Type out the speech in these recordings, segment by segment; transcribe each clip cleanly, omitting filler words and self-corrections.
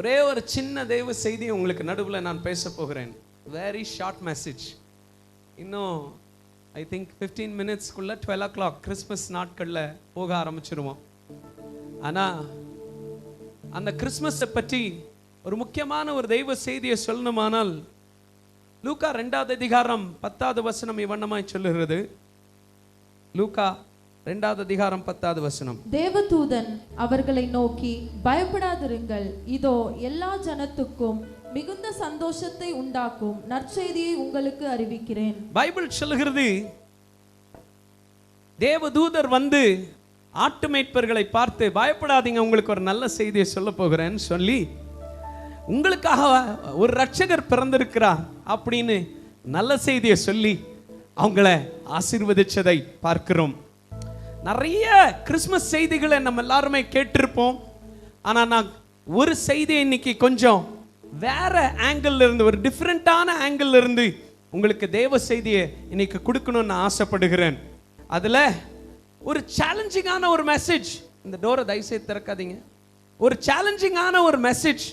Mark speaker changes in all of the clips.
Speaker 1: ஒரே ஒரு சின்ன தெய்வ செய்தி உங்களுக்கு நடுவில் நான் பேச போகிறேன். Very short message. இன்னும் ஐ திங்க் 15 மினிட்ஸ்க்குள்ள 12 o'clock கிறிஸ்மஸ் நாட்களில் போக ஆரம்பிச்சிருவோம். ஆனால் அந்த கிறிஸ்மஸை பற்றி ஒரு முக்கியமான ஒரு தெய்வ செய்தியை சொல்லணுமானால் லூக்கா 2வது அதிகாரம் 10வது வசனம் இவ்வண்ணமாய் சொல்லுகிறது. லூக்கா 2வது அதிகாரம் 10வது வசனம்.
Speaker 2: தேவதூதன் அவர்களை நோக்கி, பயப்படாதிருங்கள், இதோ எல்லா ஜனத்துக்கும் மிகுந்த சந்தோஷத்தை உண்டாக்கும் நற்செய்தியை உங்களுக்கு அறிவிக்கிறேன்.
Speaker 1: பைபிள் சொல்லுகிறது, தேவதூதர் வந்து ஆட்டு மேய்ப்பர்களை பார்த்து, பயப்படாதீங்க, உங்களுக்கு ஒரு நல்ல செய்தியை சொல்ல போகிறேன்னு சொல்லி, உங்களுக்காக ஒரு ரட்சகர் பிறந்திருக்கிறார் அப்படின்னு நல்ல செய்தியை சொல்லி அவங்கள ஆசீர்வதிச்சதை பார்க்கிறோம். நிறைய கிறிஸ்மஸ் செய்திகளை நம்ம எல்லாருமே கேட்டிருப்போம். ஆனால் நான் ஒரு செய்தியை இன்னைக்கு கொஞ்சம் வேற ஆங்கிள் இருந்து, ஒரு டிஃப்ரெண்டான ஆங்கிள் இருந்து உங்களுக்கு தேவ செய்தியை இன்னைக்கு கொடுக்கணும்னு நான் ஆசைப்படுகிறேன். அதில் ஒரு சேலஞ்சிங்கான ஒரு மெசேஜ். இந்த டோரை தயவுசெய்து திறக்காதீங்க. ஒரு சேலஞ்சிங்கான ஒரு மெசேஜ்,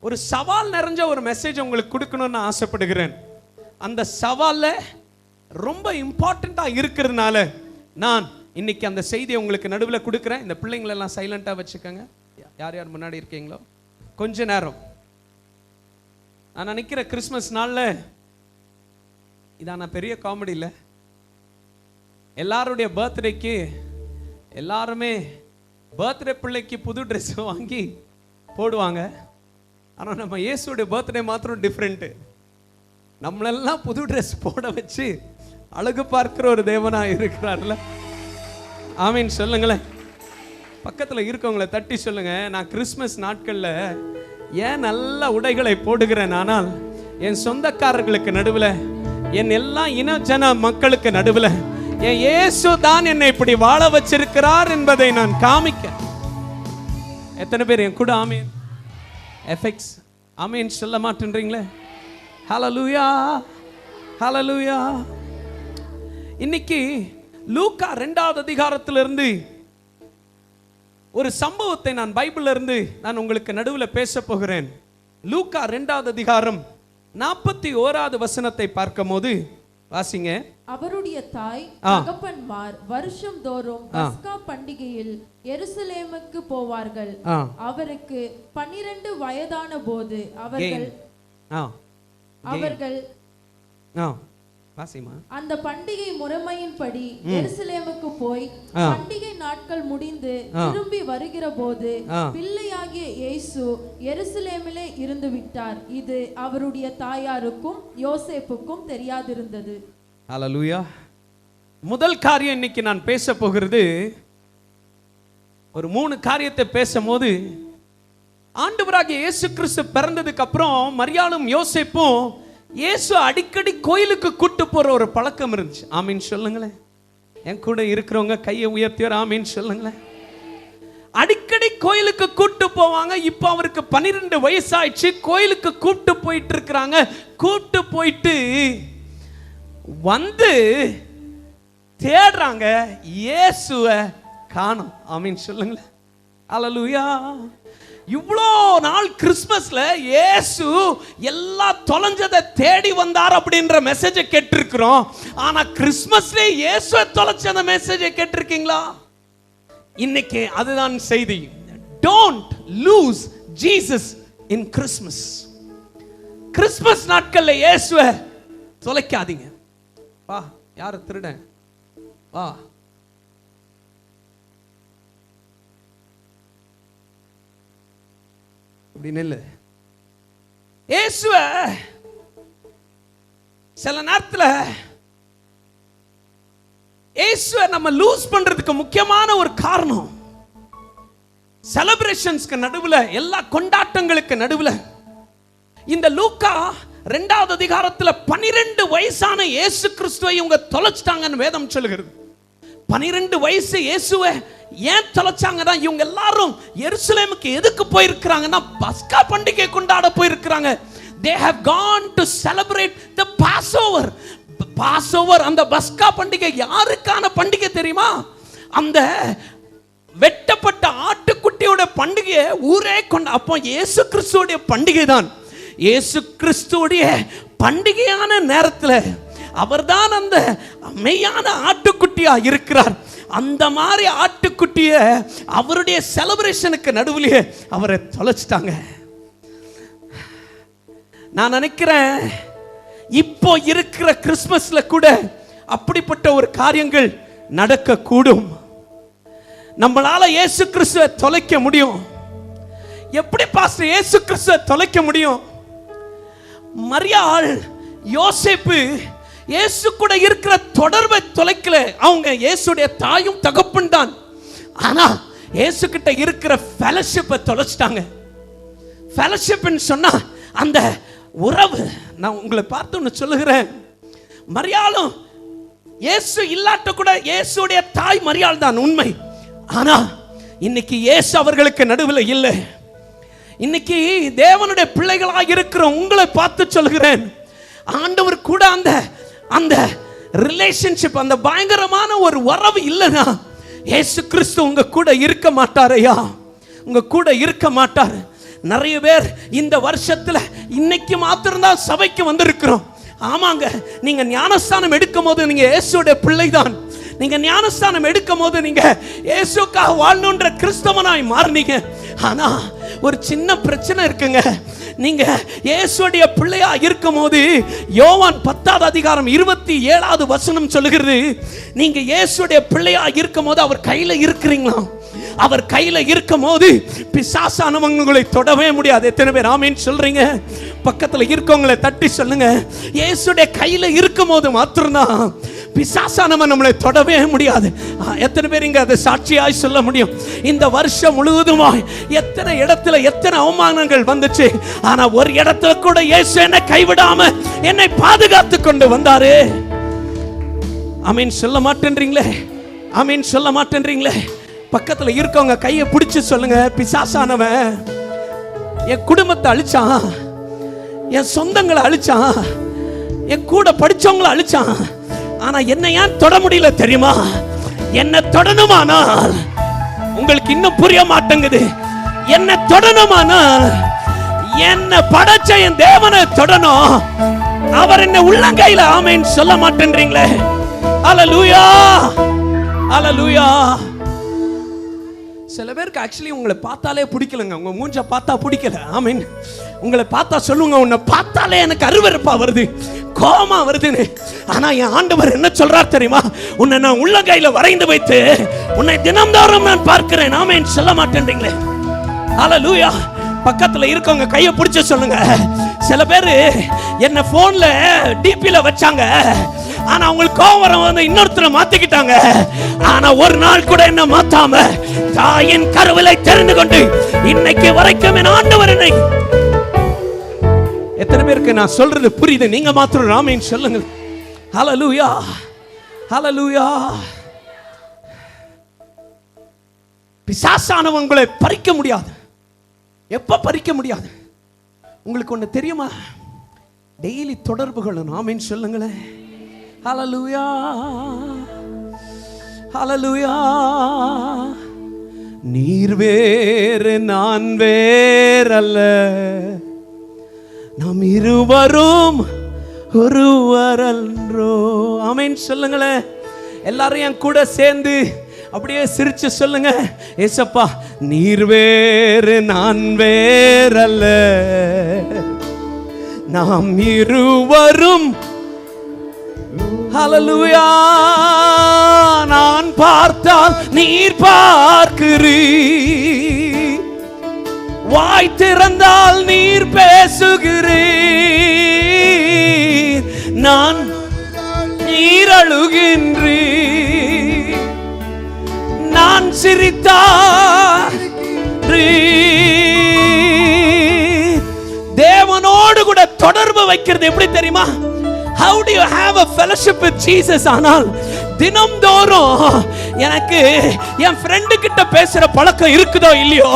Speaker 1: ஒரு சவால் நிறைஞ்ச ஒரு மெசேஜ் உங்களுக்கு கொடுக்கணும்னு நான் ஆசைப்படுகிறேன். அந்த சவாலில் ரொம்ப இம்பார்ட்டண்ட்டாக இருக்கிறதுனால நான் இன்னைக்கு அந்த செய்தியை உங்களுக்கு நடுவில் கொடுக்குறேன். இந்த பிள்ளைங்களெல்லாம் சைலண்டாக வச்சுக்கோங்க. யார் யார் முன்னாடி இருக்கீங்களோ கொஞ்ச நேரம். நான் நினைக்கிற கிறிஸ்மஸ் நாளில் இதான பெரிய காமெடி இல்லை. எல்லாருடைய பர்த்டேக்கு எல்லாருமே பர்த்டே பிள்ளைக்கு புது ட்ரெஸ் வாங்கி போடுவாங்க. ஆனால் நம்ம இயேசுடைய பர்த்டே மாத்திரம் டிஃப்ரெண்ட்டு. நம்மளெல்லாம் புது ட்ரெஸ் போட வச்சு அழகு பார்க்கிற ஒரு தேவனாக இருக்கிறார்ல. ஆமீன் சொல்லுங்களேன். பக்கத்தில் இருக்கவங்களை தட்டி சொல்லுங்க, நான் கிறிஸ்மஸ் நாட்களில் ஏன் நல்ல உடைகளை போடுகிறேன், ஆனால் என் சொந்தக்காரர்களுக்கு நடுவில், என் எல்லா இன ஜன மக்களுக்கு நடுவில் என் இயேசு தான் என்னை இப்படி வாழ வச்சிருக்கிறார் என்பதை நான் காமிக்க. எத்தனை பேர் என் கூட ஆமீன் எஃபெக்ட்ஸ் ஆமீன் சொல்ல மாட்டேன்றீங்களே? ஹல்லேலூயா ஹல்லேலூயா. இன்னைக்கு லூக்கா 2வது அதிகாரத்திலிருந்து ஒரு சம்பவத்தை நான் பைபிள்ல இருந்து நான் உங்களுக்கு நடுவில் பேச போகிறேன். லூக்கா 2வது அதிகாரம் 41வது வசனத்தை பார்க்கும்போது வாசிங்க.
Speaker 2: அவருடைய தாய் தகப்பன்மார் வருஷம் தோறும் பஸ்கா பண்டிகையில் எருசலேமுக்கு போவார்கள். அவருக்கு 12 வயதான போது அவர்கள் அந்த பண்டிகை முறைமையின்படி எருசலேமுக்கு போய் பண்டிகை நாட்கள் முடிந்து திரும்பி வருகிற போது பிள்ளையாகிய இயேசு எருசலேமிலே இருந்து விட்டார். இது அவருடைய தாயாருக்கும் யோசேப்புக்கும் தெரியாதிருந்தது.
Speaker 1: ஹல்லேலூயா. முதல் காரியம் இன்னைக்கு நான் பேச போகிறது, ஒரு 3 காரியத்தை பேசும்போது, ஆண்டவராகிய இயேசு கிறிஸ்து பிறந்ததுக்கு அப்புறம் மரியாளும் யோசேப்பும் இயேசு அடிக்கடி கோயிலுக்கு கூட்டு போற ஒரு பழக்கம் இருந்துச்சு. ஆமீன் சொல்லுங்களேன். என் கூட இருக்கிறவங்க கையை உயர்த்தியோர் ஆமீன் சொல்லுங்களேன். அடிக்கடி கோயிலுக்கு கூட்டு போவாங்க. இப்போ அவருக்கு 12 வயசாயிடுச்சு. கோயிலுக்கு கூட்டு போயிட்டு இருக்கிறாங்க. கூட்டு போயிட்டு வந்து தேடுறாங்க, இயேசுவை காணோம். ஆமீன் சொல்லுங்களேன். ஹல்லேலூயா. இவ்வளோ நாள் கிறிஸ்மஸ்ல இயேசு எல்லா தொலைஞ்சதை தேடி வந்தார் அப்படின்ற மெசேஜை கேட்டிருக்கிறோம். ஆனா கிறிஸ்மஸ்ல இயேசுவை தொலைச்ச அந்த மெசேஜை கேட்டிருக்கீங்களா? இன்னைக்கு அதுதான் செய்தி. Don't loose Jesus in Christmas. Christmas நாட்கள்ல இயேசுவை தொலைக்காதீங்க. வா, யாரு திருடன்? வா, அப்படின்னு இல்லை. இயேசுவ சில நேரத்தில் இயேசுவை நம்ம லூஸ் பண்றதுக்கு முக்கியமான ஒரு காரணம், செலிப்ரேஷன்ஸ்க்கு நடுவில், எல்லா கொண்டாட்டங்களுக்கு நடுவில், இந்த லூக்கா 2வது அதிகாரத்தில் 12 வயசான இயேசு கிறிஸ்துவை இவங்க தொலைச்சிட்டாங்கன்னு வேதம் சொல்லுகிறது. 12 வயசு இயேசுவை ஏன் தொலைச்சாங்கன்னா, இவங்க எல்லாரும் எருசலேமுக்கு எதுக்கு போயிருக்கிறாங்கன்னா, பஸ்கா பண்டிகை கொண்டாட போயிருக்கிறாங்க. They have gone to celebrate the Passover. Passover, அந்த பஸ்கா பண்டிகை யாருக்கான பண்டிகை தெரியுமா? அந்த வெட்டப்பட்ட ஆட்டுக்குட்டியோட பண்டிகையை ஊரே அப்போ இயேசு கிறிஸ்துவோடைய பண்டிகை தான். இயேசு கிறிஸ்துவோடைய பண்டிகையான நேரத்தில் அவர்தான் அந்த மெய்யான ஆட்டுக்குட்டியா இருக்கிறார். அந்த மாதிரி ஆட்டுக்குட்டிய அவருடைய செலிப்ரேஷனுக்கு நடுவிலேயே அவரை தொலைச்சிட்டாங்க. நான் நினைக்கிறேன் இப்போ இருக்கிற கிறிஸ்மஸ்ல கூட அப்படிப்பட்ட ஒரு காரியங்கள் நடக்க கூடும். நம்மளால இயேசு கிறிஸ்துவை தொலைக்க முடியும். எப்படி பாஸ்டர் இயேசு கிறிஸ்துவை தொலைக்க முடியும்? மரியாள் யோசேப்பு இயேசு கூட இருக்கிற தொடர்பை தொலைக்கல. அவங்க இயேசுடைய தாயும் தகப்பன் தான். ஆனா இயேசு கிட்ட இருக்கிற ஃபெலோஷிப்பை தொலைச்சிட்டாங்க. ஃபெலோஷிப்னு சொன்னா அந்த உறவு. நான் உங்களை பார்த்து ஒன்று சொல்லுகிறேன், மரியாளும் இயேசு இல்லாட்ட கூட இயேசுடைய தாய் மரியாள் தான் உண்மை. ஆனா இன்னைக்கு இயேசு அவர்களுக்கு நடுவில் இல்லை. இன்னைக்கு தேவனுடைய பிள்ளைகளாக இருக்கிற உங்களை பார்த்து சொல்கிறேன், ஆண்டவர் கூட அந்த அந்த ரிலேஷன்ஷிப், அந்த பயங்கரமான ஒரு உறவு இல்லைனா இயேசு கிறிஸ்து உங்க கூட இருக்க மாட்டாரையா? உங்க கூட இருக்க மாட்டார். நிறைய பேர் இந்த வருஷத்துல இன்னைக்கு மாத்திரம்தான் சபைக்கு வந்திருக்கிறோம். ஆமாங்க, நீங்க ஞானஸ்தானம் எடுக்கும் போது நீங்க இயேசுடைய பிள்ளை தான். நீங்க ஞானஸ்தானம் எடுக்கும் போது நீங்க இயேசுக்காக வாழணுன்ற கிறிஸ்தவனாய் மாறினீங்க. ஆனா ஒரு சின்ன பிரச்சனை இருக்குங்க. நீங்க இயேசுடைய பிள்ளையா இருக்கும் போது யோவான் 10வது அதிகாரம் 27வது வசனம் சொல்லுகிறது, நீங்க இயேசுடைய பிள்ளையா இருக்கும் போது அவர் கையில இருக்கிறீங்களா? அவர் கையில இருக்கும் போது பிசாசானவங்களை தொடவே முடியாது. எத்தனை பேர் ஆமீன் சொல்றீங்க? பக்கத்துல இருக்கவங்களை தட்டி சொல்லுங்க, இயேசுடைய கையில இருக்கும் போது மாத்திரம்தான் பிசாசானவன் நம்மளை தொடவே முடியாது. எத்தனை பேர் இங்க அதை சாட்சியாய் சொல்ல முடியும்? இந்த வருஷம் முழுவதுமாய் எத்தனை இடத்துல எத்தனை அவமானங்கள் வந்துச்சு, ஆனா ஒரு இடத்துல கூட இயேசு என்னை கைவிடாம என்னை பாதுகாத்து கொண்டு வந்தாரு. ஆமீன் சொல்ல மாட்டேன்றீங்களே? ஆமீன் சொல்ல மாட்டேன்றீங்களே? பக்கத்துல இருக்கவங்க கையை பிடிச்சு சொல்லுங்க, பிசாசானவன் என் குடும்பத்தை அழிச்சான், என் சொந்தங்களை அழிச்சான், என் கூட படிச்சவங்களை அழிச்சான், ஆனா என்ன ஏன் தொட முடியல தெரியுமா? என்ன தொடணுமானால், உங்களுக்கு இன்னும் புரிய மாட்டேங்குது, என்ன தொடணுமானால் என்ன படைச்ச என் தேவனை தொடணும். அவர் என்ன உள்ளங்கையில ஆமீன் சொல்ல மாட்டேன்றீங்களே? அல்லேலூயா, அல்லேலூயா. சில பேருக்கு ஆக்சுவலி உங்களை பார்த்தாலே பிடிக்கலங்க. உங்க மூஞ்ச பார்த்தா பிடிக்கல. ஆமீன். உங்களை பார்த்தா சொல்லுங்க, உன்னை பார்த்தாலே எனக்கு அருவருப்பா வருது, கோபமா வருதுன்னு. ஆனா என் ஆண்டவர் என்ன சொல்றார் தெரியுமா? உன்னை நான் உள்ளங்கையில வரைந்து வைத்து உன்னை தினம்தோறும் நான் பார்க்கிறேன். ஆமீன் சொல்ல மாட்டேன்றீங்களே? அல்லேலூயா. பக்கத்துல இருக்கவங்க கையை பிடிச்சு சொல்லுங்க, சில பேரு என்ன போன்ல டிபில வச்சாங்க, ஆனா அவங்களுக்கு கோபம் வர வந்து இன்னொருத்தரை மாத்திக்கிட்டாங்க. ஆனா ஒரு நாள் கூட என்ன மாத்தாம தாயின் கருவிலை தெரிந்து கொண்டு இன்னைக்கு வரைக்கும் என் ஆண்டவர் என்னை. எத்தனை பேருக்கு நான் சொல்றது புரியுது? நீங்க மாத்திரம் ஆமீன் சொல்லுங்க. ஹல்லேலூயா, ஹல்லேலூயா. பிசாசானவன் உங்களை பறிக்க முடியாது. எப்ப பறிக்க முடியாது? உங்களுக்கு ஒண்ணு தெரியுமா? டெய்லி தொடர்புகள். ஆமீன் சொல்லுங்களேன். ஹல்லேலூயா, ஹல்லேலூயா. நீர் வேறு நான் வேறல்ல, நாம் இருவரும் ஒருவரன்றோ. ஆமீன் சொல்லுங்களேன். எல்லாரும் என் கூட சேர்ந்து அப்படியே சிரிச்சு சொல்லுங்க, ஏசப்பா நீர் வேறு நான் வேறல்ல, நாம் இருவரும். ஹல்லேலூயா. நான் பார்த்தால் நீர் பார்க்கிறீர், வாய் திறந்தால் நீர் பேசுகிறீர், நான் நீர் அழுகின்றீர், நான் சிரித்தால் தேவனோடு கூட தொடர்பு வைக்கிறது எப்படி தெரியுமா? How do you have a fellowship with Jesus? ஆனால் தினம்தோறும் எனக்கு என் ஃப்ரெண்டு கிட்ட பேசுற பழக்கம் இருக்குதோ இல்லையோ,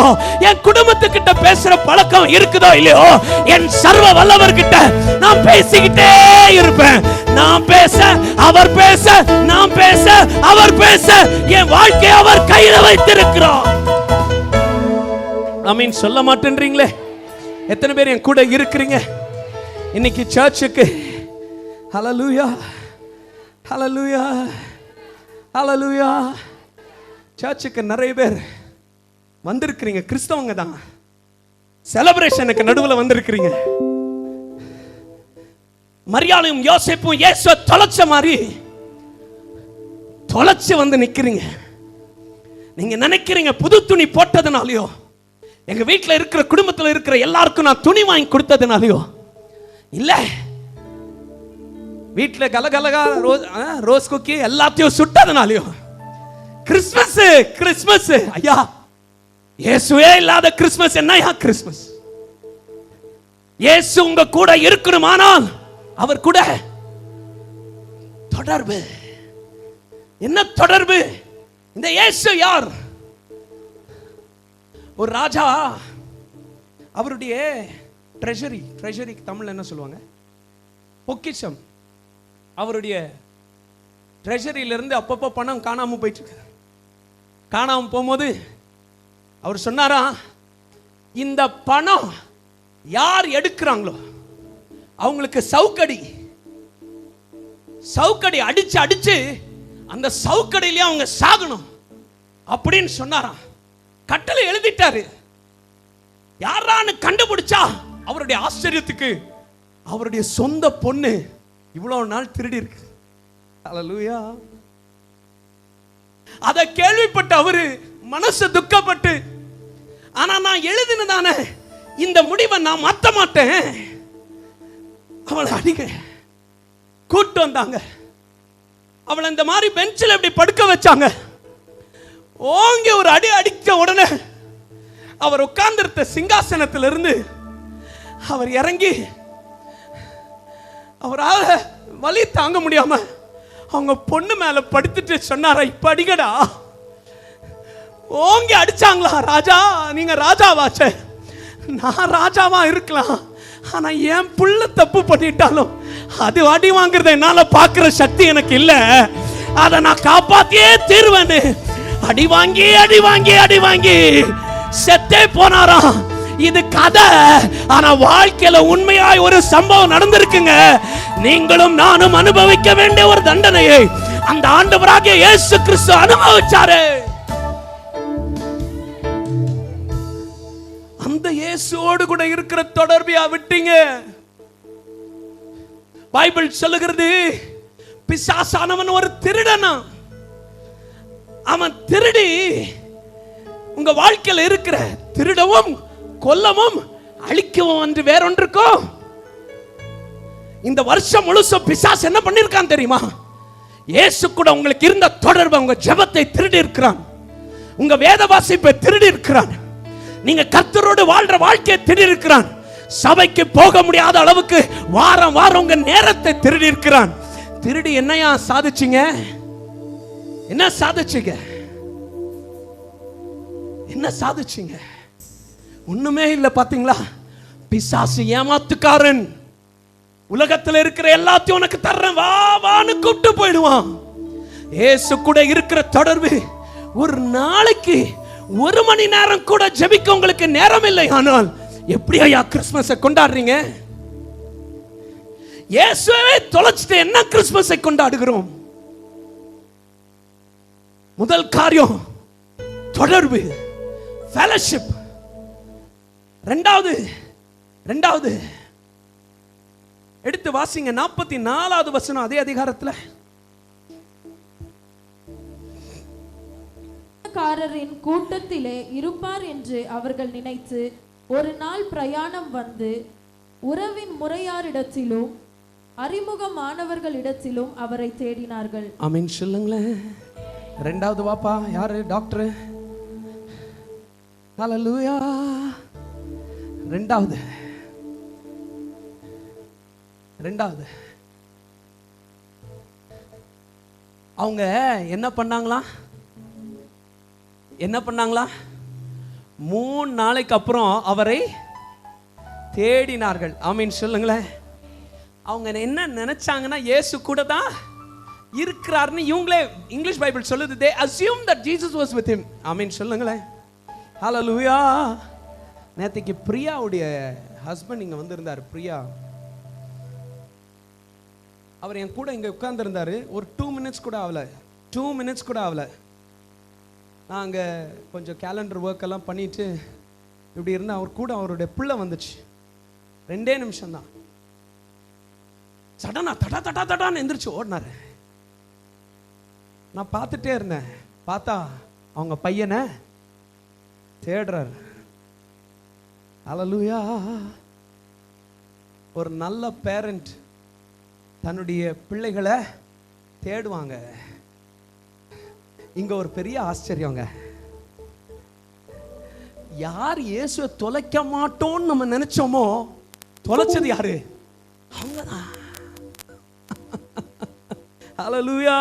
Speaker 1: என் குடும்பத்துக்கிட்ட பேசுற பழக்கம் இருக்குதோ இல்லையோ, என் சர்வ வல்லவர் கிட்ட நான் பேசிக்கிட்டே இருப்பேன். நான் பேச அவர் பேச, நான் பேச அவர் பேச, என் வாழ்க்கையை அவர் கையில வைத்திருக்கிறார். ஆமீன் சொல்ல மாட்டேன்றீங்களே? எத்தனை பேர் என் கூட இருக்கிறீங்க இன்னைக்கு சர்ச்சுக்கு? ஹல்லேலூயா, ஹல்லேலூயா, ஹல்லேலூயா. சர்ச்சுக்கு நிறைய பேர் வந்திருக்கிறீங்க, கிறிஸ்தவங்க தான். செலிப்ரேஷனுக்கு நடுவில் வந்திருக்கிறீங்க. மரியாதையும் யோசேப்பும் இயேசுவை தொலைச்ச மாதிரி தொலைச்சு வந்து நிக்கிறீங்க. நீங்க நினைக்கிறீங்க புது துணி போட்டதுனாலயோ, எங்க வீட்டில் இருக்கிற குடும்பத்தில் இருக்கிற எல்லாருக்கும் நான் துணி வாங்கி கொடுத்ததுனாலயோ இல்ல, வீட்டில் கலகலகா ரோஸ் குக்கி எல்லாத்தையும் சுட்டதுனாலயோ, கிறிஸ்மஸ் கிறிஸ்மஸ் ஐயா, இயேசுவே இல்லாத கிறிஸ்மஸ் என்னையா கிறிஸ்மஸ்? இயேசு உங்க கூட இருக்கணுமானால் அவர் கூட தொடர்பு. என்ன தொடர்பு? இந்த இயேசு யார்? ஒரு ராஜா அவருடைய ட்ரெஷரி, ட்ரெஷரிக்கு தமிழ்ல என்ன சொல்லுவாங்க? பொக்கிஷம். அவருடைய ட்ரெஷரியில இருந்து அப்பப்போ பணம் காணாம போயிட்டு இருக்கு. காணாம போகும்போது அவர் சொன்னாரா, இந்த பணம் யார் எடுக்கிறாங்களோ அவங்களுக்கு சவுக்கடி சவுக்கடி அடிச்சு அடிச்சு அந்த சவுக்கடியிலே அவங்க சாகணும் அப்படின்னு சொன்னாராம். கட்டளை எழுதிட்டாரு. யாரான்னு கண்டுபிடிச்சா அவருடைய ஆச்சரியத்துக்கு அவருடைய சொந்த பொண்ணு இவ்வளவு நாள் திருடி இருக்கு. ஹல்லேலூயா. அதை கேள்விப்பட்ட அவரு மனசு துக்கப்பட்டு, ஆனா நான் எழுதினதான இந்த முடிவை நான் மாற்ற மாட்டேன். அவளை அடிக்க கூட்டு வந்தாங்க. அவளை இந்த மாதிரி பெஞ்சில் இப்படி படுக்க வச்சாங்க. ஓங்கி ஒரு அடி அடிக்க உடனே அவர் உட்கார்ந்திருந்த சிங்காசனத்திலிருந்து அவர் இறங்கி, அவரால் வலி தாங்க முடியாம அவங்க பொண்ணு மேல படுத்துட்டு சொன்னாரா, இப்ப அடிக்கடா. ஓங்கி அடிச்சாங்களா. ராஜா, நீங்க ராஜாவாச்சே, நான் ராஜாவா இருக்கலாம், ஆனா என் புள்ள தப்பு பண்ணிட்டாலும் அது அடி வாங்குறத என்னால பாக்குற சக்தி எனக்கு இல்ல, அதை நான் காப்பாத்தியே தீர்வேன்னு அடி வாங்கி அடி வாங்கி அடி வாங்கி செத்தே போனாராம். இது கதை, ஆனா வாழ்க்கையில உண்மையாய் ஒரு சம்பவம் நடந்திருக்குங்க. நீங்களும் நானும் அனுபவிக்க வேண்டிய ஒரு தண்டனையை அந்த ஆண்டவராகிய இயேசு கிறிஸ்து அனுபவிச்சாரு. அந்த இயேசுவோடு கூட இருக்கிற தொடர்பியா விட்டீங்க. பைபிள் சொல்லுகிறது, பிசாசானவன் ஒரு திருடனா. அவன் திருடி உங்க வாழ்க்கையில இருக்கிற திருடவும் கொல்லவும் அழிக்கவும் என்று வேறொன்றுக்கோ. இந்த வருஷம் முழுசும் பிசாசு என்ன பண்ணிருக்கான் தெரியுமா? இயேசு கூட உங்களுக்கு இருந்த தொடர்பு, உங்க ஜெபத்தை திருடி இருக்கிறான், உங்க வேத வாசிப்பை திருடி இருக்கிறான், நீங்க கர்த்தரோடு வாழ்ற வாழ்க்கையை திருடி இருக்கிறான், சபைக்கு போக முடியாத அளவுக்கு வாரம் வாரம் உங்க நேரத்தை திருடி இருக்கிறான். திருடி என்னையா சாதிச்சீங்க? என்ன சாதிச்சீங்க? என்ன சாதிச்சீங்க? ஒண்ணுமே இல்ல. பாத்தீங்களா? பிசாசு ஏமாத்துக்காரன். உலகத்தில் இருக்கிற எல்லாத்தையும் உனக்கு தர்றேன் வா வான்னு கூப்பிட்டு போயிடுவான். இயேசு கூட இருக்கிற தொடர்பு, ஒரு நாளைக்கு 1 மணி நேரம் கூட ஜெபிக்க உங்களுக்கு நேரம் இல்லை. ஆனால் எப்படி ஐயா கிறிஸ்மஸை கொண்டாடுறீங்க? இயேசுவை தொலைச்சிட்டு என்ன கிறிஸ்மஸை கொண்டாடுகிறோம்? முதல் காரியம் தொடர்பு, ஃபெலோஷிப். ரெண்டாவது எடுத்து வாசிங்க 44வது வசனம் அதே அதிகாரத்துல.
Speaker 2: காரரின் கூட்டத்திலே இருப்பார் என்று அவர்கள் நினைத்து ஒரு நாள் பிரயாணம் வந்து உறவின் முறையாரிடத்திலும் அறிமுகமானவர்களிடத்திலும் அவரை தேடினார்கள்.
Speaker 1: ஆமென் சொல்லுங்களேன். ரெண்டாவது வாப்பா யாரு? டாக்டர். ஹல்லேலூயா. ரெண்டாவது அவங்க என்ன பண்ணாங்களா 3 நாளைக்கு அப்புறம் அவரை தேடினார்கள். ஆமீன் சொல்லுங்களேன். அவங்க என்ன நினைச்சாங்கன்னா இயேசு கூட தான் இருக்கிறார்னு இவங்களே, இங்கிலீஷ் பைபிள் சொல்லுது, they assumed that Jesus was with him. ஆமீன் சொல்லுங்களேன். ஹalleluya. நேத்திக்கு பிரியாவுடைய ஹஸ்பண்ட் இங்க வந்திருந்தார். பிரியா அவர் என் கூட இங்க உட்கார்ந்துருந்தாரு. ஒரு 2 மினிட்ஸ் கூட ஆகல. நான் அங்கே கொஞ்சம் கேலண்டர் ஒர்க் எல்லாம் பண்ணிட்டு இப்படி இருந்தால் அவர் கூட அவருடைய பிள்ளை வந்துச்சு. 2 நிமிஷம்தான். சடனா தடான்னு எந்திரிச்சு ஓடினாரு. நான் பார்த்துட்டே இருந்தேன். பார்த்தா அவங்க பையனை தேடுறாரு. ஹல்லேலூயா. ஒரு நல்ல பேரண்ட் தன்னுடைய பிள்ளைகளை தேடுவாங்க. இங்க ஒரு பெரிய ஆச்சரியங்க. யார் இயேசுவை தொலைக்க மாட்டோம்னு நம்ம நினைச்சோமோ தொலைச்சது யாரு? அவங்கதான். ஹல்லேலூயா,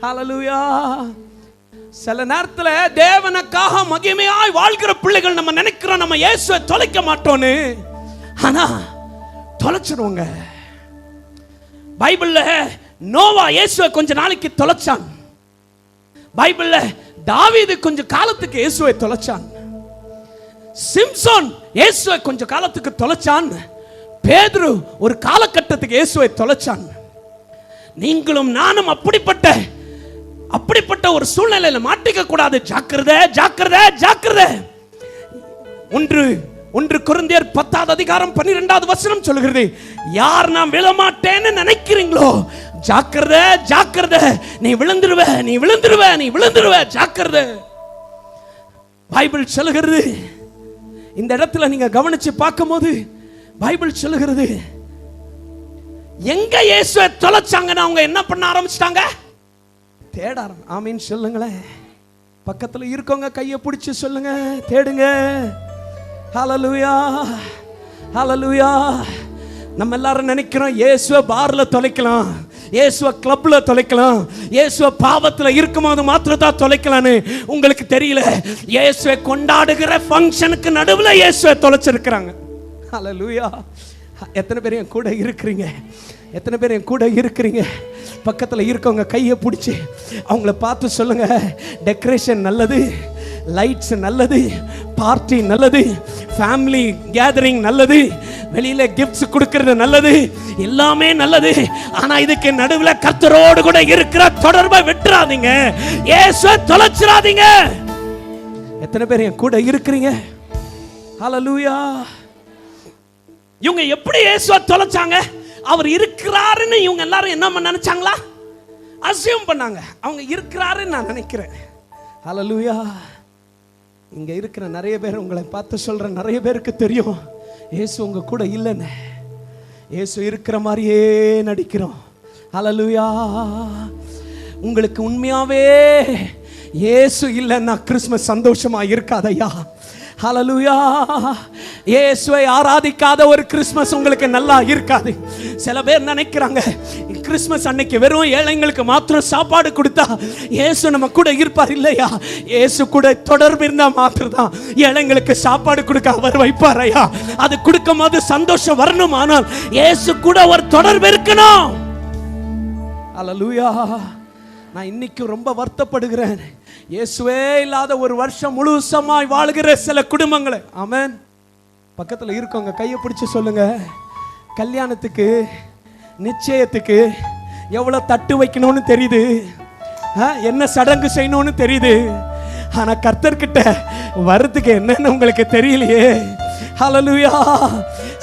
Speaker 1: ஹல்லேலூயா. சில நேரத்துல தேவனுக்காக மகிமையாய் வாழ்கிற பிள்ளைகள் நம்ம நினைக்கிறோம் நம்ம இயேசுவை தொலைக்க மாட்டோம்னு. ஆனா தொலைச்சிருவோங்க. பைபிள்ல நோவா இயேசுவை கொஞ்ச நாளைக்கு தொலைச்சான். பைபிள்ல தாவீது கொஞ்ச காலத்துக்கு இயேசுவை தொலைச்சான். சிம்சோன் இயேசுவை கொஞ்ச காலத்துக்கு தொலைச்சான். பேதுரு ஒரு காலகட்டத்துக்கு இயேசுவை தொலைச்சான். நீங்களும் நானும் அப்படிப்பட்ட ஒரு சூழ்நிலையில மாட்டிக்க கூடாது. ஜாக்கிரதை, ஜாக்கிரதை, ஜாக்கிரதை. ஒன்று கொரிந்தியர் 10:12 சொல்லுகிறது, யார் நான் விழமாட்டேன்னு நினைக்கிறீங்களோ ஜாக்கிரதை, ஜாக்கிரதை, நீ விழுந்துருவ, ஜாக்கிரதை. பைபிள் சொல்லுகிறது. இந்த இடத்துல நீங்க கவனிச்சு பார்க்கும்போது பைபிள் சொல்லுகிறது, எங்க இயேசுவை தொலைச்சாங்கன்னா அவங்க என்ன பண்ண ஆரம்பிச்சிட்டாங்க? தேட ஆரம்பிச்சு. ஆமீன் சொல்லுங்களேன். பக்கத்துல இருக்கவங்க கையை பிடிச்சு சொல்லுங்க, தேடுங்க. ஹல்லேலூயா, ஹல்லேலூயா. நம்ம எல்லாரும் நினைக்கிறோம் இயேசுவை பார்ல தொலைக்கலாம், இயேசுவை கிளப்ல தொலைக்கலாம், இயேசுவை பாவத்துல இருக்கும்போது மாத்திரம் தான் தொலைக்கலான்னு. உங்களுக்கு தெரியல, இயேசுவை கொண்டாடுகிற ஃபங்க்ஷனுக்கு நடுவில் இயேசுவை தொலைச்சிருக்கிறாங்க. ஹல்லேலூயா. எத்தனை பேர் என் கூட இருக்கிறீங்க? எத்தனை பேர் என் கூட இருக்கிறீங்க? பக்கத்தில் இருக்கவங்க கையை பிடிச்சி அவங்கள பார்த்து சொல்லுங்க, டெக்கரேஷன் நல்லது, லைட்ஸ் நல்லது, பார்ட்டி நல்லது, ஃபேமிலி கேதரிங் நல்லது, வெளியில கிஃப்ட்ஸ் கொடுக்கிறது நல்லது, எல்லாமே நல்லது. ஆனா இதுக்கு நடுவில் கர்த்தரோடு கூட இருக்கிற தொடர்பை விட்டுறாதீங்க, இயேசுவை தொலைச்சிராதீங்க. எத்தனை பேர் என் கூட இருக்கிறீங்க? ஹல்லேலூயா. இவங்க எப்படி இயேசுவை தொலைச்சாங்க? அவர் இருக்கிறாருன்னு இவங்க எல்லாரும் என்ன நினைச்சாங்களா? அசியூம் பண்ணாங்க. அவங்க இருக்கிறாருன்னு நான் நினைக்கிறேன். ஹல்லேலூயா. இங்க இருக்கிற நிறைய பேர், உங்களை பார்த்து சொல்ற நிறைய பேருக்கு தெரியும் இயேசு உங்க கூட இல்லைன்னு. இயேசு இருக்கிற மாதிரியே நடிக்கிறோம். ஹல்லேலூயா. உங்களுக்கு உண்மையாவே இயேசு இல்லைன்னா கிறிஸ்மஸ் சந்தோஷமா இருக்காதையா? ஹல்லேலூயா. இயேசுவை ஆராதிக்காத ஒரு கிறிஸ்மஸ் உங்களுக்கு நல்லா இருக்காது. சில பேர் நினைக்கிறாங்க கிறிஸ்மஸ் அன்னைக்கு வெறும் ஏழைங்களுக்கு மாத்திரம் சாப்பாடு கொடுத்தா இயேசு நம்ம கூட இருப்பார். இல்லையா, இயேசு கூட தொடர்பு இருந்தா மாத்திரம் தான் ஏழைங்களுக்கு சாப்பாடு கொடுக்க அவர் வைப்பாரையா. அது கொடுக்கும் போது சந்தோஷம் வரணும். ஆனால் இயேசு கூட ஒரு தொடர்பு இருக்கணும். ஹல்லேலூயா. நான் இன்னைக்கு ரொம்ப வருத்தப்படுகிறேன். இயேசுவே இல்லாத ஒரு வருஷம் முழுசமாய் வாழ்கிற சில குடும்பங்களை. ஆமென். பக்கத்தில் இருக்கவங்க கையை பிடிச்சு சொல்லுங்க, கல்யாணத்துக்கு நிச்சயத்துக்கு எவ்வளவு தட்டு வைக்கணும்னு தெரியுது, என்ன சடங்கு செய்யணும்னு தெரியுது. ஆனா கர்த்தர்கிட்ட வர்றதுக்கு என்னன்னு உங்களுக்கு தெரியலையே. ஹல்லேலூயா.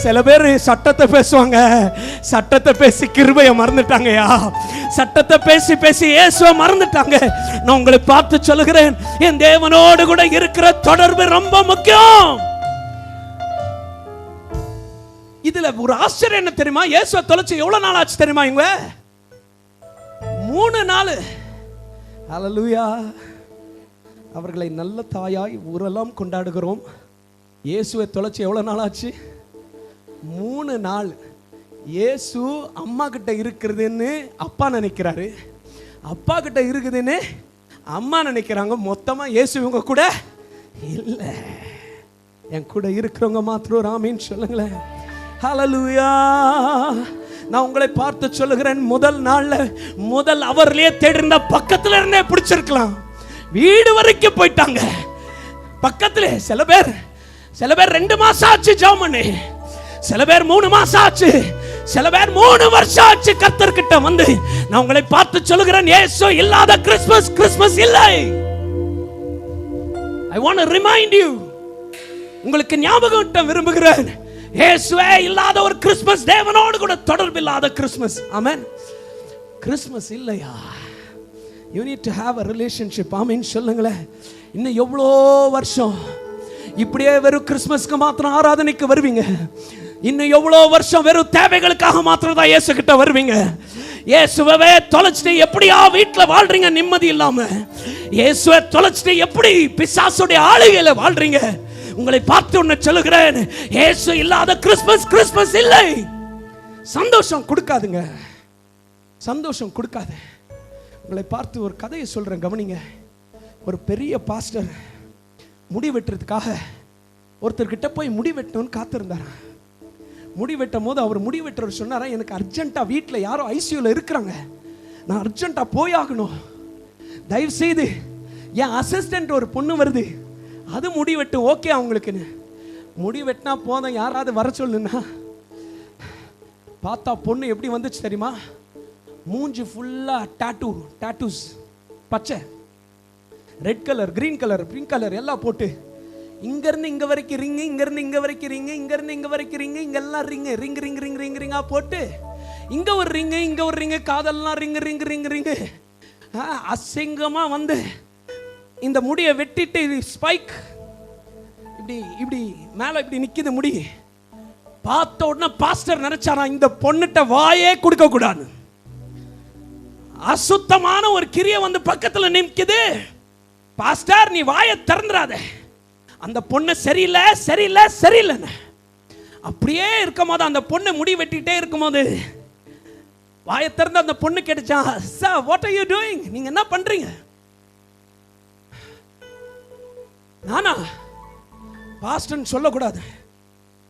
Speaker 1: சில பேர் சட்டத்தை பேசுவாங்க, சட்டத்தை பேசி கிருபையை மறந்துட்டாங்கயா. சட்டத்தை பேசி பேசி இயேசுவை மறந்துட்டாங்க. நான் உங்களை பார்த்து சொல்லுகிறேன், என் தேவனோடு கூட இருக்கிற தொடர்பு ரொம்ப முக்கியம். இதுல ஒரு ஆச்சரியம் என்ன தெரியுமா? இயேசுவை தொலைச்சு எவ்வளவு நாள் ஆச்சு தெரியுமா? இவங்க 3 நாள். ஹல்லேலூயா. அவர்களை நல்ல தாயாய் ஊரெல்லாம் கொண்டாடுகிறோம். இயேசுவை தொலைச்சு எவ்வளவு நாள் ஆச்சு? 3 நாள். இயேசு அம்மா கிட்ட இருக்கிறதுன்னு அப்பா நினைக்கிறாரு. அப்பா கிட்ட இருக்குதுன்னு அம்மா நினைக்கிறாங்க. மொத்தமா இயேசு இவங்க கூட இல்லை. என் கூட இருக்கிறவங்க மாத்திரம் ராமின்னு சொல்லுங்களேன். ஹல்லேலூயா. நான் உங்களை பார்த்து சொல்லுகிறேன், முதல் நாள்ல முதல் அவர்லயே தேடிருந்த பக்கத்துல இருந்தே பிடிச்சிருக்கலாம். வீடு வரைக்கும் போயிட்டாங்க. பக்கத்துல சில பேர் 2 மாசம் ஆச்சு ஜெபம் பண்ணி, சில பேர் 3 மாசம் ஆச்சு, சில பேர் 3 வருஷம் ஆச்சு கர்த்தர்கிட்ட வந்து. நான் உங்களை பார்த்து சொல்லுகிறேன், இயேசு இல்லாத கிறிஸ்மஸ் இல்லை. I want to remind you, உங்களுக்கு ஞாபகம் விரும்புகிறேன், இயேசுவே இல்லாத ஒரு கிறிஸ்மஸ், தேவனோடு கூட தொடர்பு இல்லாத கிறிஸ்மஸ். ஆமென். கிறிஸ்மஸ் இல்லையா? you need to have a relationship. ஆமென் சொல்லுங்களேன். இன்னும் எவ்வளோ வருஷம் இப்படியே வெறும் கிறிஸ்மஸ்க்கு மாத்திரம் ஆராதனைக்கு வருவீங்க? இன்னும் எவ்வளோ வருஷம் வெறும் தேவைகளுக்காக மாத்திரம் தான் இயேசு கிட்ட வருவீங்க? இயேசுவே தொலைச்சிட்டு எப்படியா வீட்டில் வாழ்றீங்க நிம்மதி இல்லாம? இயேசுவை தொலைச்சிட்டு எப்படி பிசாசுடைய ஆளுகையில வாழ்றீங்க? உங்களை பார்த்து ஒன்று சொல்லுகிறேன், இயேசு இல்லாத கிறிஸ்மஸ் இல்லை. சந்தோஷம் கொடுக்காதுங்க, சந்தோஷம் கொடுக்காது. உங்களை பார்த்து ஒரு கதையை சொல்றேன், கவனிங்க. ஒரு பெரிய பாஸ்டர் முடி வெட்டுறதுக்காக ஒருத்தர்கிட்ட போய் முடி வெட்டணும்னு காத்திருந்தார். முடி வெட்டும் போது அவர் முடி வெட்டுறவர் சொன்னாரா, எனக்கு அர்ஜென்ட்டா வீட்டில் யாரோ ஐசியூல இருக்கிறாங்க, நான் அர்ஜென்ட்டா போயாகணும், தயவு செய்து என் அசிஸ்டன்ட் ஒரு பொண்ணு வருது, அது முடி வெட்டு ஓகே அவங்களுக்குன்னு. முடி வெட்டினா போதும், யாராவது வர சொல்லுன்னா பார்த்தா பொண்ணு எப்படி வந்துச்சு தெரியுமா? மூஞ்சி ஃபுல்லா டாட்டூஸ், பச்சை, red colour, green colour, pink colour எல்லாம் போட்டு, இங்கிருந்து இங்க வரைக்கும் ரிங்கு, இங்கிருந்து இங்க வரைக்கும் ரிங்கு, இங்கிருந்து இங்க வரைக்கும் ரிங்கு, இங்கெல்லாம் ரிங்கா போட்டு, இங்க ஒரு ரிங்கு, இங்க ஒரு ரிங்கு, காதெல்லாம் ரிங்கு. அசிங்கமா வந்து இந்த முடியை வெட்டிட்டு ஸ்பைக் இப்படி மேல இப்படி நிக்குது முடி. பார்த்த உடனே பாஸ்டர் நினைச்சாரா, இந்த பொண்ணுட்ட வாயே கொடுக்க கூடாது. அசுத்தமான ஒரு கிரிய வந்து பக்கத்துல நிக்குது. பாஸ்டர் நீ வாயை திறந்துறாத, அந்த பொண்ணு சரியில்லை. அப்படியே இருக்கும் போது, அந்த பொண்ணு முடி வெட்டிட்டே இருக்கும் போது வாயை திறந்து அந்த பொண்ணு கேட்டுச்சா, sir what are you doing? நீங்க என்ன பண்றீங்க? நானா பாஸ்டர் சொல்லக்கூடாது.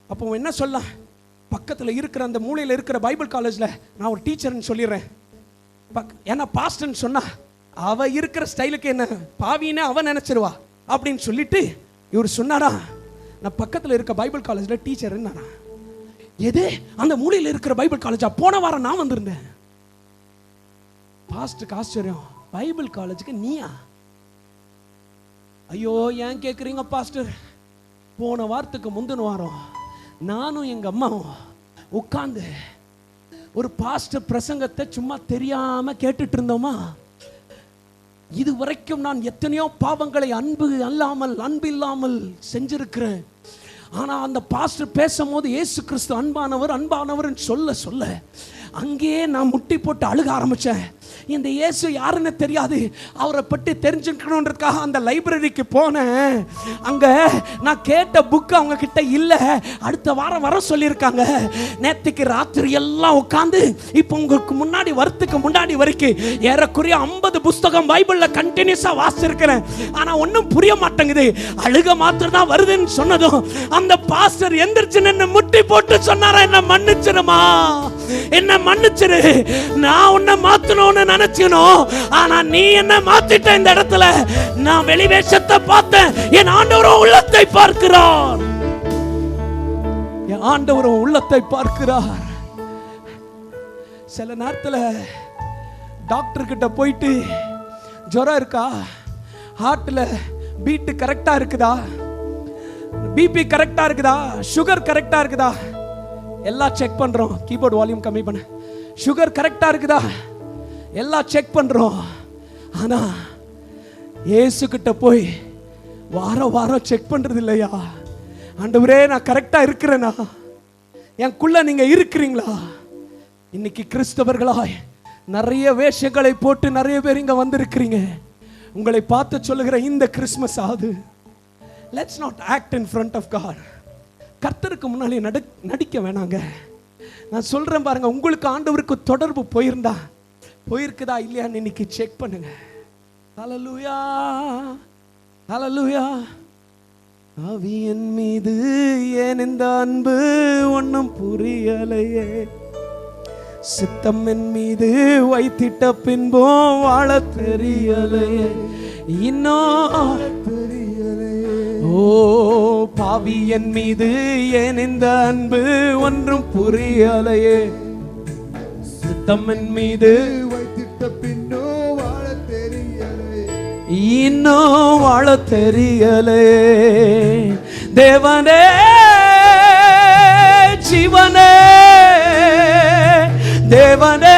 Speaker 1: அப்போ என்ன சொல்ல, பக்கத்தில் இருக்கிற அந்த மூலையில் இருக்கிற பைபிள் காலேஜில் நான் ஒரு டீச்சர்னு சொல்லிடுறேன். ஏன்னா பாஸ்டர் சொன்னா அவ இருக்கிற ஸ்டைலுக்கு என்ன பாவின்னு அவன் நினைச்சிருவா அப்படின்னு சொல்லிட்டு இவர் சொன்னாரா, நான் பக்கத்தில் இருக்க பைபிள் காலேஜில் டீச்சர். எது அந்த மூலையில் இருக்கிற பைபிள் காலேஜா? போன வாரம் நான் வந்திருந்தேன். பாஸ்டருக்கு ஆச்சரியம், பைபிள் காலேஜுக்கு நீயா? ஐயோ ஏன் கேட்குறீங்க பாஸ்டர், போன வாரத்துக்கு முந்தின வாரம் நானும் எங்க அம்மாவும் உட்கார்ந்து ஒரு பாஸ்டர் பிரசங்கத்தை சும்மா தெரியாம கேட்டுட்டு இருந்தோமா. இது வரைக்கும் நான் எத்தனையோ பாவங்களை அன்பு இல்லாமல் செஞ்சிருக்கிறேன். ஆனா அந்த பாஸ்டர் பேசும்போது இயேசு கிறிஸ்து அன்பானவர் சொல்ல அங்கேயே நான் முட்டி போட்டு அழுக ஆரம்பிச்சேன். இந்த இயேசு யாருன்னு தெரியாது, அவரை பற்றி தெரிஞ்சுக்கணுன்றதுக்காக அந்த லைப்ரரிக்கு போனேன். அங்க நான் கேட்ட புக் அவங்க கிட்ட இல்ல, அடுத்த வாரம் வர சொல்லியிருக்காங்க. நேற்றுக்கு ராத்திரி எல்லாம் உட்காந்து இப்போ உங்களுக்கு முன்னாடி வரத்துக்கு முன்னாடி வரைக்கும் ஏறக்குறைய 50 புஸ்தகம் பைபிள்ல கண்டினியூஸா வாசிச்சிருக்கிறேன். ஆனா ஒன்னும் புரிய மாட்டேங்குது. அழுக மாத்திரம் தான் வருதுன்னு சொன்னதும் அந்த பாஸ்டர் எந்திரிச்சு நின்னு முட்டி போட்டு சொன்னாரா, என்ன மன்னிச்சிருமா, என்ன மன்னிச்சிரு, நான் உன்னை மாத்தணும்னு நினைச்சனும், ஆனா நீ என்ன மாத்திட்ட. இந்த இடத்துல நான் வெளிவேஷத்தை பார்த்தேன், என் ஆண்டவரும் உள்ளத்தை பார்க்கிறார். என் ஆண்டவரும் உள்ளத்தை பார்க்கிறார். சில நேரத்துல டாக்டர் கிட்ட போயிட்டு ஜுரம் இருக்கா, ஹார்ட்ல பீட் கரெக்டா இருக்குதா, பிபி கரெக்டா இருக்குதா, சுகர் கரெக்டா இருக்குதா, எல்லாம் செக் பண்றோம். கீபோர்ட் வால்யூம் கம்மி பண்ணு. சுகர் கரெக்டா இருக்குதா, எல்லாம் செக் பண்றோம். ஆனா இயேசு கிட்ட போய் வாரம் செக் பண்றது இல்லையா? ஆண்டவரே நான் கரெக்டா இருக்கிறேனா, எனக்குள்ள நீங்க இருக்கிறீங்களா? இன்னைக்கு கிறிஸ்தவர்களாய் நிறைய வேஷங்களை போட்டு நிறைய பேர் இங்க வந்திருக்கிறீங்க. உங்களை பார்த்து சொல்லுகிற இந்த கிறிஸ்மஸ் ஆகுது, let's not act in front of God. கர்த்தருக்கு முன்னாடி நடிக்க வேணாங்க. நான் சொல்றேன் பாருங்க, உங்களுக்கு ஆண்டவருக்கு தொடர்பு போயிருந்தா போயிருக்குதா இல்லையான்னு இன்னைக்கு செக் பண்ணுங்க. ஹல்லேலூயா, ஹல்லேலூயா. ஆவியின் மீது ஏன் இந்த அன்பு ஒன்னும் புரியலையே, சித்தம் என் மீது வைத்திட்ட பின்பும் வாழ தெரியலையே, இன்னும் தெரியலையே. ஓ பாவி என் மீது ஏன் இந்த அன்பு ஒன்றும் புரியலையே, சித்தம் என் மீது வைத்திட்ட பின்னும் வாழ தெரியலையே, இன்னும் வாழ தெரியலையே. தேவனே ஜீவனே, தேவனே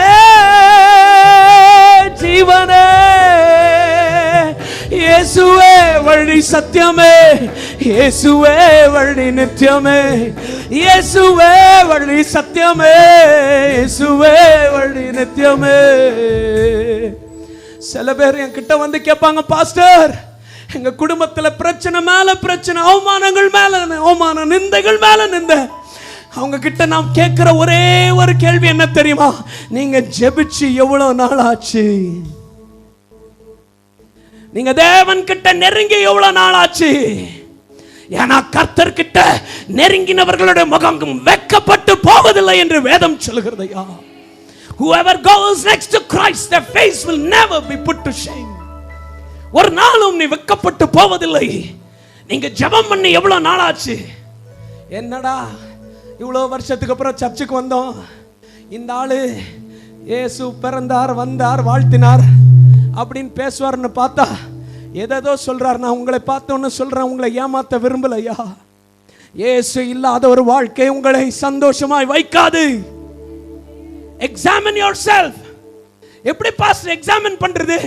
Speaker 1: ஜீவனே, இயேசுவே வழி சத்தியமே, இயேசுவே வழி நித்தியமே, இயேசுவே வழி சத்தியமே, இயேசுவே வழி நித்தியமே. சில பேர் என்கிட்ட வந்து கேட்பாங்க, பாஸ்டர் எங்க குடும்பத்துல பிரச்சனை மேல பிரச்சனை, அவமானங்கள் மேல அவமானம், நிந்தைகள் மேல நிந்தை. அவங்க கிட்ட நாம் கேட்கிற ஒரே ஒரு கேள்வி என்ன தெரியுமா? நீங்க ஜெபிச்சு எவ்வளவு நாள் ஆச்சு? நீங்க தேவன் கிட்ட நெருங்கி எவ்வளவு நாள் ஆச்சு? ஏன்னா கர்த்தர் கிட்ட நெருங்கினவர்களுடைய முகம் வெட்கப்பட்டு போவதில்லை என்று வேதம் சொல்கிறது. ஐயா, whoever goes next to Christ, their face will never be put to shame. ஒரு நாளும் நீ வெட்கப்பட்டு போவதில்லை. நீங்க ஜெபம் பண்ணி எவ்வளவு நாள் ஆச்சு? என்னடா இவ்வளோ வருஷத்துக்கு அப்புறம் சர்ச்சுக்கு வந்தோம், இந்த ஆளு இயேசு பிறந்தார் வந்தார் வாழ்த்தினார் அப்படின்னு பேசுவார்னு பார்த்தா ஏதோ சொல்றார். நான் உங்களை பார்த்தோன்னு சொல்றேன், உங்களை ஏமாத்த விரும்பலையா. இயேசு இல்லாத ஒரு வாழ்க்கை உங்களை சந்தோஷமாய் வைக்காது. Examine your self. எப்படி பாஸ்டர் எக்ஸாமின் பண்றது?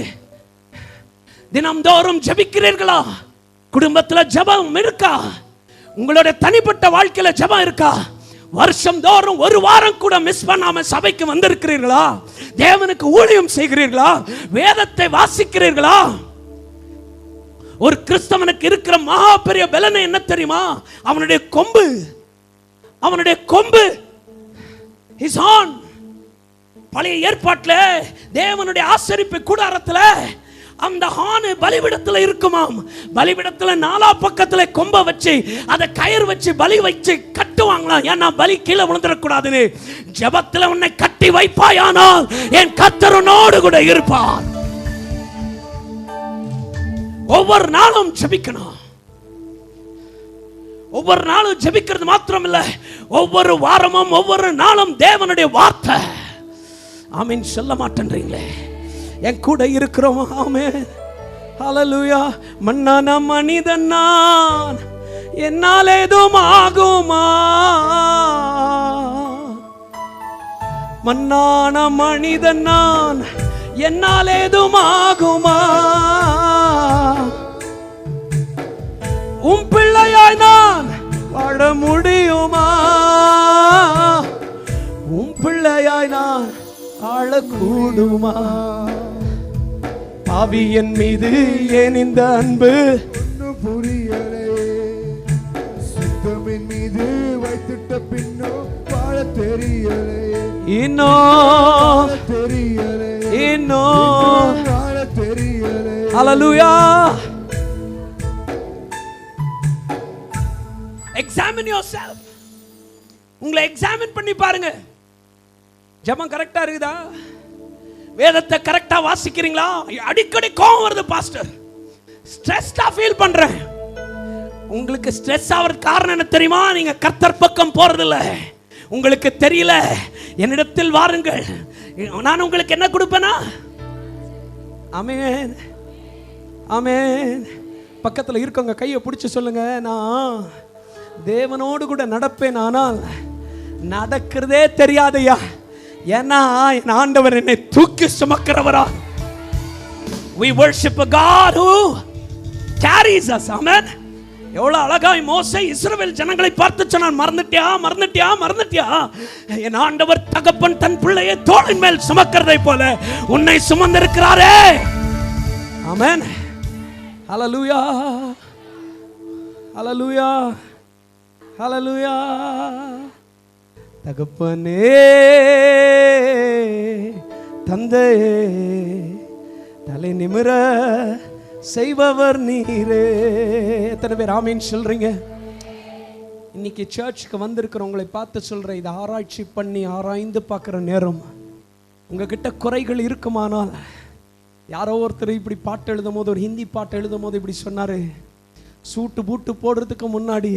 Speaker 1: தினம்தோறும் ஜெபிக்கிறீர்களா? குடும்பத்தில் ஜெபம் இருக்கா? உங்களுடைய தனிப்பட்ட வாழ்க்கையில ஜெபம் இருக்கா? வருஷம் தோறும் ஒரு வாரம் கூட மிஸ் பண்ணாம சபைக்கு வந்திருக்கிறீர்களா? தேவனுக்கு ஊழியம் செய்கிறீர்களா? வேதத்தை வாசிக்கிறீர்களா? ஒரு கிறிஸ்தவனுக்கு இருக்கிற மகா பெரிய பலனை என்ன தெரியுமா? அவனுடைய கொம்பு, அவனுடைய கொம்பு இஸ் ஆன். பழைய ஏற்பாட்டில் தேவனுடைய ஆசரிப்பு கூடாரத்தில் அந்த ஹானு பலிபீடத்துல இருக்குமாம். பலிபீடத்துல நாலா பக்கத்துல கொம்ப வச்சு அதை கயிறு வச்சு பலி வச்சு கட்டுவாங்களாம். ஏன்னா பலி கீழே விழுந்துடக்கூடாதுன்னு. ஜெபத்துல உன்னை கட்டி வைப்பாயானால் என் கர்த்தர் உன்னோடு கூட இருப்பார். ஒவ்வொரு நாளும் ஜெபிக்கணும். ஒவ்வொரு நாளும் ஜெபிக்கிறது மாத்திரம் இல்ல, ஒவ்வொரு வாரமும் ஒவ்வொரு நாளும் தேவனுடைய வார்த்தை. ஆமீன் சொல்ல மாட்டேன்றீங்களே, என் கூட இருக்கிறோம். ஆமென், ஹல்லேலூயா. மண்ணான மனிதன் நான், என்னால் ஏதும் ஆகுமா? மண்ணான மனிதன் நான், என்னால் ஏதும் ஆகுமா? உம் பிள்ளையாய் நான் வாழ முடியுமா? உம் பிள்ளையாய் நான் ஆளக்கூடுமா? பாவியன் மீது ஏன் இந்த அன்பு புரியலையே, சித்தமின் மீது வைத்திட்ட பின்னும் வாழ தெரியலையே, இன்னும் தெரியலையே, இன்னும் வாழ தெரியலையே. ஹல்லேலூயா. Examine yourself. உங்களை எக்ஸாமின் பண்ணி பாருங்க. ஜெபம் கரெக்டா இருக்குதா? வேதத்தை கரெக்டா வாசிக்கிறீங்களா? அடிக்கடி கோவம் வருது பாஸ்டர், ஸ்ட்ரெஸ்டா ஃபீல் பண்றேன். உங்களுக்கு ஸ்ட்ரெஸ் ஆவறதுக்கு காரணம் என்ன தெரியுமா? நீங்க கர்த்தர் பக்கம் போறதில்ல. உங்களுக்கு தெரியல. என்னிடத்தில் வாருங்கள், நான் உங்களுக்கு என்ன கொடுப்பேனா? ஆமென், ஆமென். பக்கத்துல இருக்கவங்க கையை பிடிச்சு சொல்லுங்க, நான் தேவனோடு கூட நடப்பேன், ஆனால் நடக்கிறதே தெரியாதையா. ஏன்னா என் ஆண்டவர் என்னை தூக்கி சுமக்கிறவரா. We worship a God who carries us. Amen. எவ்வளவு அழகாய் மோசே இஸ்ரவேல் ஜனங்களை பார்த்து சொன்னான், மறந்துட்டியா மறந்துட்டியா மறந்துட்டியா? என் ஆண்டவர் தகப்பன் தன் பிள்ளையை தோளின் மேல் சுமக்கிறதை போல உன்னை சுமந்திருக்கிறாரே. ஆமென், ஹல்லேலூயா, ஹல்லேலூயா, ஹல்லேலூயா. தகப்பனே தந்தையே, தலை நிமிர செய்பவர் நீரே. எத்தனை பேர் ஆமீன் சொல்றீங்க? இன்னைக்கு சர்ச்சுக்கு வந்திருக்கிறவங்களை பார்த்து சொல்றேன், இதை ஆராய்ச்சி பண்ணி ஆராய்ந்து பார்க்குற நேரம். உங்ககிட்ட குறைகள் இருக்குமானால், யாரோ ஒருத்தர் இப்படி பாட்டு எழுதும் போது, ஒரு ஹிந்தி பாட்டு எழுதும் போது இப்படி சொன்னாரு, சூட்டு பூட்டு போடுறதுக்கு முன்னாடி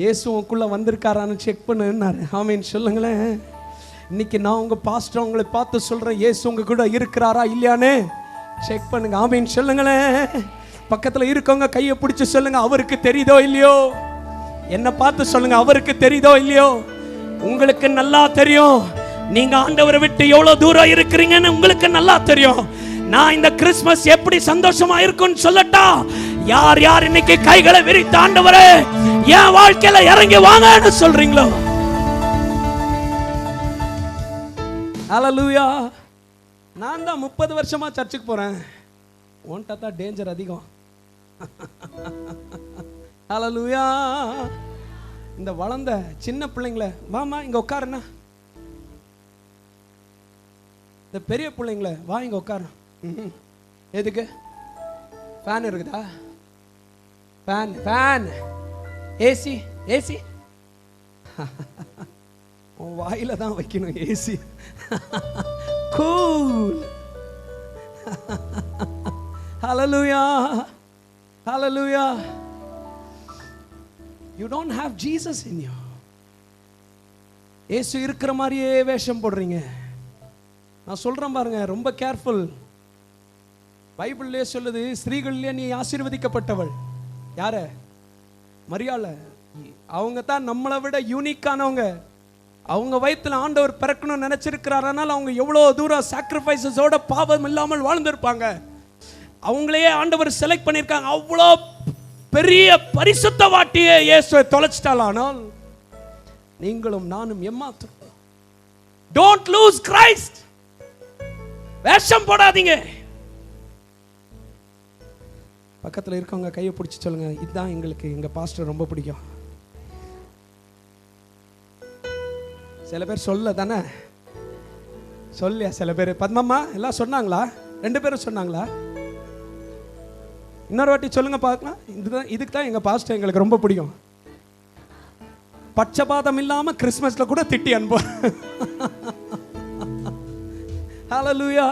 Speaker 1: இயேசு உங்களுக்குள்ள வந்திருக்காரான்னு செக் பண்ணுன்னாரு. ஆமீன் சொல்லுங்களேன். இன்னைக்கு நான் உங்க பாஸ்டர் உங்களை பார்த்து சொல்றேன், இயேசு உங்க கூட இருக்கிறாரா இல்லையானே செக் பண்ணுங்க. ஆமீன் சொல்லுங்களேன். பக்கத்துல இருக்கவங்க கையை பிடிச்சு சொல்லுங்க, அவருக்கு தெரியுதோ இல்லையோ. என்ன பார்த்து சொல்லுங்க, அவருக்கு தெரியுதோ இல்லையோ. உங்களுக்கு நல்லா தெரியும் நீங்க ஆண்டவரை விட்டு எவ்வளவு தூரம் இருக்கிறீங்கன்னு உங்களுக்கு நல்லா தெரியும். நான் இந்த கிறிஸ்மஸ் எப்படி சந்தோஷமா இருக்கும்னு சொல்லட்டா? யார் யார் இன்னைக்கு கைகளை விரித்து ஆண்டவரே என் வாழ்க்கையில இறங்கி வாங்கன்னு சொல்றீங்களோ? ஹல்லேலூயா. நான் தான் 30 வருஷமா சர்ச்சுக்கு போறேன். உன்கிட்ட தான் டேஞ்சர் அதிகம். ஹல்லேலூயா. இந்த வளர்ந்த சின்ன பிள்ளைங்கள வாமா இங்க உட்காருண்ணா, இந்த பெரிய பிள்ளைங்கள வா இங்க உட்காரு. எதுக்கு? ஃபேன் இருக்குதா? ஃபேன் ஃபேன் ஏசி ஏசி உன் வாயில தான் வைக்கணும் AC. Cool. Hallelujah. Hallelujah. You don't have Jesus in you. இயேசு இருக்கிற மாதிரியே வேஷம் போடுறீங்க. நான் சொல்றேன் பாருங்க, ரொம்ப கேர்ஃபுல். பைபிள்லயே சொல்லுது, ஸ்திரீகளிலே நீ ஆசீர்வதிக்கப்பட்டவள். யார? மரியாள். அவங்க தான் நம்மளை விட யூனிக்கானவங்க. அவங்க வயித்துல ஆண்டவர் பிறக்கணும்னு நினைச்சிருக்கிறாரனால அவங்க எவ்வளவு தூரம் சாக்ரிஃபைஸஸோட பாவம் இல்லாமல் வாழ்ந்திருப்பாங்க. அவங்களையே ஆண்டவர் செலக்ட் பண்ணியிருக்காங்க. அவ்வளோ பெரிய பரிசுத்த வாட்டியே இயேசுவை தொலைச்சிட்டாலானால் நீங்களும் நானும் ஏமாத்துறோம். Don't loose Christ. வேஷம் போடாதீங்க. பக்கத்தில் இருக்கவங்க கையை பிடிச்சி சொல்லுங்க, இதுதான் எங்களுக்கு எங்க பாஸ்டர் ரொம்ப பிடிக்கும். சில பேர் சொல்ல தானே சொல்லியா? சில பேர் பத்மம்மா எல்லாம் சொன்னாங்களா? 2 பேரும் சொன்னாங்களா? இன்னொரு வாட்டி சொல்லுங்க பார்க்கலாம். இதுக்கு தான் எங்க பாஸ்டர் எங்களுக்கு ரொம்ப பிடிக்கும். பட்சபாதம் இல்லாம கிறிஸ்மஸ்ல கூட திட்டி அனுப்ப. ஹல்லேலூயா.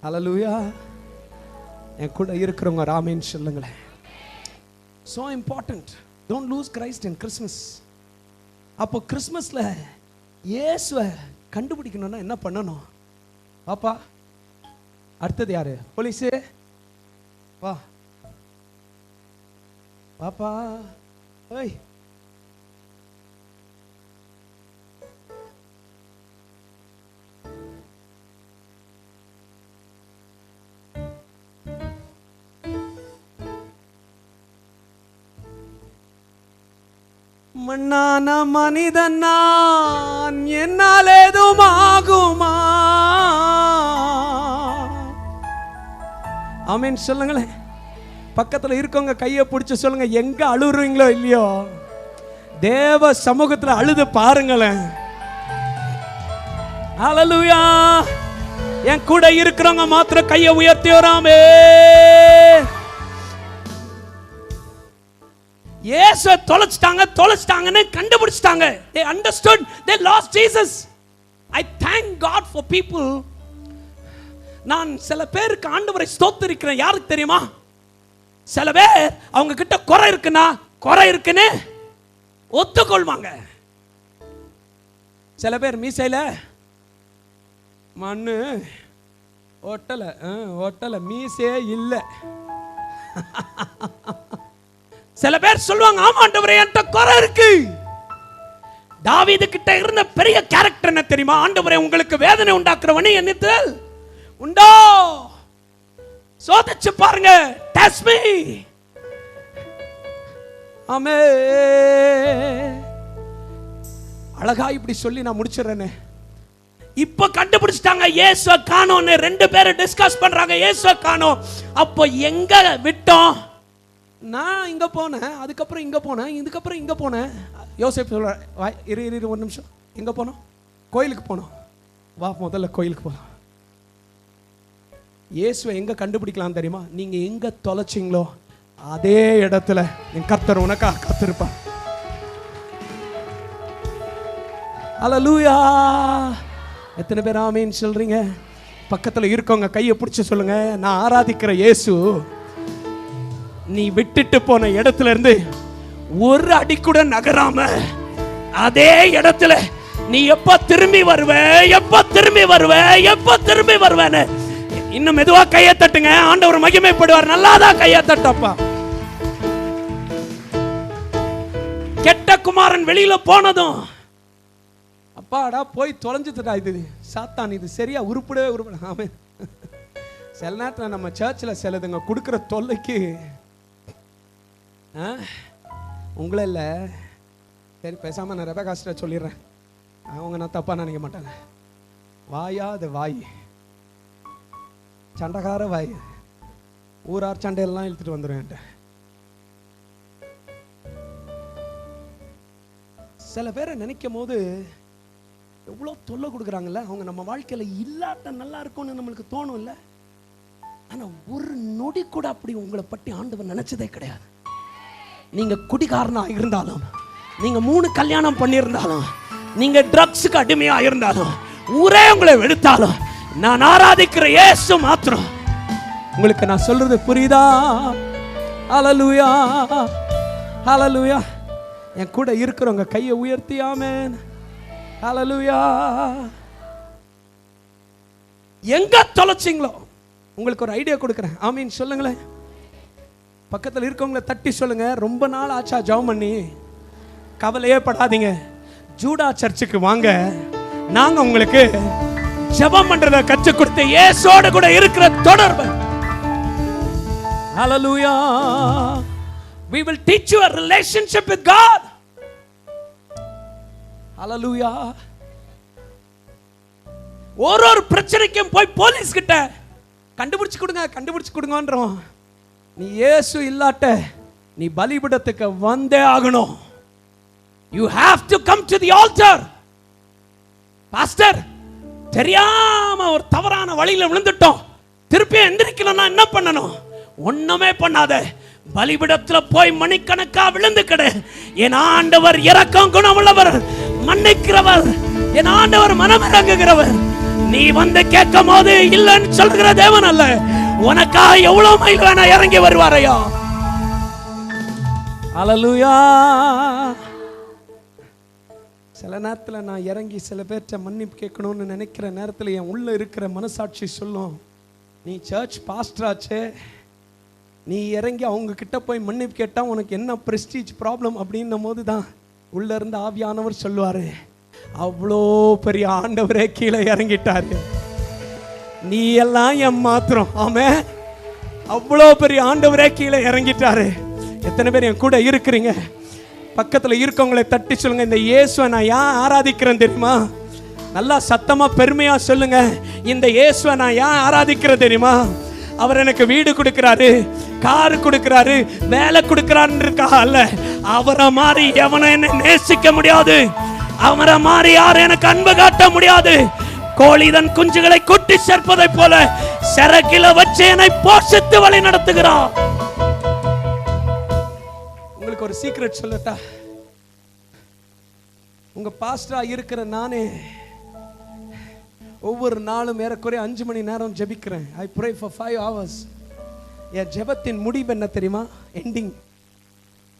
Speaker 1: ஹல்லேலூயா. என் கூட இருக்கிறவங்க ஆமென் சொல்லுங்களேன். So important. Don't lose Christ in Christmas. அப்போ கிறிஸ்மஸ்ல இயேசுவை கண்டுபிடிக்கணும்னா என்ன பண்ணணும்? பாப்பா அடுத்தது யாரு? போலீஸ் வா. பாப்பா ஓய். மண்ணான மனிதன் நான், என்னால் ஏதும் ஆகுமா? ஆமென் சொல்லுங்களேன். பக்கத்துல இருக்கவங்க கையை பிடிச்சு சொல்லுங்க, எங்க அழுறீங்களோ இல்லையோ தேவ சமூகத்துல அழுது பாருங்களேன். ஹல்லேலூயா. என் கூட இருக்கிறவங்க மாத்திரம் கையை உயர்த்தி வராமே. இயேசுவை தொலைச்சிட்டாங்கன்னு கண்டுபிடிச்சிட்டாங்க. They understood, they lost Jesus. I thank God for people. நான் சில பேருக்கு ஆண்டவரை ஸ்தோத்திரிக்கிறேன். யாருக்கு தெரியுமா? சில பேர் அவங்க கிட்ட குறை இருக்குன்னு ஒத்துக்கொள்வாங்க. சில பேர் மீசையில மண்ணு ஒட்டல மீசையே இல்லை. சில பேர் சொல்லுவாங்க, ஆமா ஆண்டவரே என்கிட்ட குறை இருக்கு. தாவீது கிட்ட இருந்த பெரிய கேரக்டர் என்ன தெரியுமா? ஆண்டவரே உங்களுக்கு வேதனை உண்டாக்குறவனே என்னிடத்தில் உண்டோ? சோதிச்சு பாருங்க. Test me. ஆமே. அழகா இப்படி சொல்லி நான் முடிச்சிடுறேனே. இப்ப கண்டுபிடிச்சிட்டாங்க இயேசுவை காணோம்னு. 2 பேரும் டிஸ்கஸ் பண்றாங்க, இயேசுவை காணோம். அப்போ எங்க விட்டோம்? நான் இங்க போனேன், அதுக்கப்புறம் இங்க போனேன், இதுக்கப்புறம் இங்க போனேன். யோசேப்பு சொல்ற, இரு ஒரு நிமிஷம். எங்க போனோம்? கோயிலுக்கு போனோம். வா முதல்ல கோயிலுக்கு போகலாம். இயேசுவை எங்க கண்டுபிடிக்கலாம் தெரியுமா? நீங்க எங்க தொலைச்சிங்களோ அதே இடத்துல என் கர்த்தர் உனக்காக காத்திருப்பார். அல்லேலூயா. எத்தனை பேர் ஆமீன் சொல்றீங்க? பக்கத்துல இருக்கவங்க கையை பிடிச்சு சொல்லுங்க, நான் ஆராதிக்கிற இயேசு நீ விட்டுட்டு போன இடத்துல இருந்து ஒரு அடி கூட நகராம அதே இடத்துல நீ எப்ப திரும்பி வருவ, எப்ப திரும்பி வருவ, எப்ப திரும்பி வருவேன்னு இன்னும் மெதுவா கையை தட்டுங்க. ஆண்டவர் மகிமைப்படுவார். நல்லாதான் கையை தட்டப்பா. கெட்ட குமாரன் வெளியில போனதும் அப்பாடா போய் தொலைஞ்சுட்டா, இது சாத்தான், இது சரியா உருப்படவே உருப்பட. ஆமே. சில நேரத்தில் நம்ம சர்ச்சில் சிலதுங்க கொடுக்குற தொல்லைக்கு உங்களை இல்லை, சரி பேசாம நான் ரெபெக்காஸ்ட சொல்லிடுறேன், அவங்க நான் தப்பா நினைக்க மாட்டாங்க. வாயா அது வாய், சண்டைக்கார வாய், ஊரார் சண்டையெல்லாம் இழுத்துட்டு வந்துடும். சில பேரை நினைக்கும் போது எவ்வளோ தொல்லை கொடுக்குறாங்கல்ல, அவங்க நம்ம வாழ்க்கையில் இல்லாட்ட நல்லா இருக்கும்னு நம்மளுக்கு தோணும் இல்லை. ஆனால் ஒரு நொடி கூட அப்படி உங்களை பற்றி ஆண்டவர் நினைச்சதே கிடையாது. நீங்க குடிகாரனா இருந்தாலும், நீங்க 3 கல்யாணம் பண்ணியிருந்தாலும், நீங்க ட்ரக்ஸுக்கு அடிமையா இருந்தாலும், ஊரே உங்களை வெறுத்தாலும், நான் ஆராதிக்கிற இயேசு மாத்திரம். உங்களுக்கு நான் சொல்றது புரியுதா? ஹல்லேலூயா, ஹல்லேலூயா. என் கூட இருக்கிறவங்க கையை உயர்த்தி ஆமென். ஹல்லேலூயா. எங்க தொலைச்சிங்களோ உங்களுக்கு ஒரு ஐடியா கொடுக்குறேன். ஆமீன் சொல்லுங்களேன். பக்கத்தில் இருக்கவங்கள தட்டி சொல்லுங்க, ரொம்ப நாள் ஆச்சா ஜெபம் பண்ணி, கவலையே படாதீங்க, ஜூடா சர்ச்சுக்கு வாங்க, நாங்க உங்களுக்கு ஜெபம் பண்றத கற்றுக் கொடுத்து இயேசுவோட கூட இருக்கிற தொடர்பு. ஹல்லேலூயா. We will teach you a relationship with God. ஹல்லேலூயா. ஒரு பிரச்சனைக்கும் போய் போலீஸ் கிட்ட கண்டுபிடிச்சு கொடுங்க கண்டுபிடிச்சு கொடுங்கன்றோம். நீ இயேசு இல்லாட்ட நீ பலிபீடத்துக்கு வந்தே ஆகணும். You have to come to the altar. Pastor, தெரியாம ஒரு தவறான வழியில விழுந்துட்டோம், திருப்பி எந்திரிக்கணும்னா என்ன பண்ணணும்? ஒண்ணுமே பண்ணாத, பலிபீடத்துல போய் மணிக்கணக்கா விழுந்து கிடு. என் ஆண்டவர் இரக்கம் குணமுள்ளவர், மன்னிக்கிறவர், என் ஆண்டவர் மனம் இறங்குகிறவர். நீ வந்து கேட்கும் போது இல்லைன்னு சொல்கிற தேவன் அல்ல, உனக்கா எவ்வளவு மைல் வேணா இறங்கி வருவாரையா. ஹல்லேலூயா. சில நேரத்தில் நான் இறங்கி சில பேர்ட்ட மன்னிப்பு கேட்கணும்னு நினைக்கிற நேரத்தில் என் உள்ள இருக்கிற மனசாட்சி சொல்லும், நீ சர்ச் பாஸ்டராச்சே, நீ இறங்கி அவங்க கிட்ட போய் மன்னிப்பு கேட்டா உனக்கு என்ன பிரஸ்டீஜ் ப்ராப்ளம் அப்படின்னும் போது தான் உள்ள இருந்து ஆவியானவர் சொல்லுவாரு, அவ்வளோ பெரிய ஆண்டவரே கீழே இறங்கிட்டாரு, நீ எல்லாம் என் மாத்திரம். ஆமே, அவ்வளோ பெரிய ஆண்டவரே கீழே இறங்கிட்டாரு. எத்தனை பேர் என் கூட இருக்கிறீங்க? பக்கத்தில் இருக்கவங்களை தட்டி சொல்லுங்க, இந்த இயேசுவை நான் ஏன் ஆராதிக்கிறேன் தெரியுமா? நல்லா சத்தமா பெருமையா சொல்லுங்க, இந்த இயேசுவை நான் ஏன் ஆராதிக்கிறேன் தெரியுமா? அவர் எனக்கு வீடு கொடுக்கிறாரு, கார் கொடுக்கிறாரு, வேலை கொடுக்கிறாருன்றதுக்காக அல்ல. அவரை மாதிரி எவனை என்ன நேசிக்க முடியாது, அவரை மாதிரி யாரும் எனக்கு அன்பு காட்ட முடியாது. கோழி தன் குஞ்சுகளை கொட்டி சேர்ப்பதை போல சரக்கில வச்சு என்னை போஷித்து வழி நடத்துகிறான். உங்களுக்கு ஒரு சீக்ரெட் சொல்லட்டா? உங்க பாஸ்டரா இருக்கிற நானே ஒவ்வொரு நாளும் ஏறக்குறைய 5 மணி நேரம் ஜெபிக்கிறேன். I pray for 5 hours. என் ஜெபத்தின் முடிவு என்ன தெரியுமா? எண்டிங்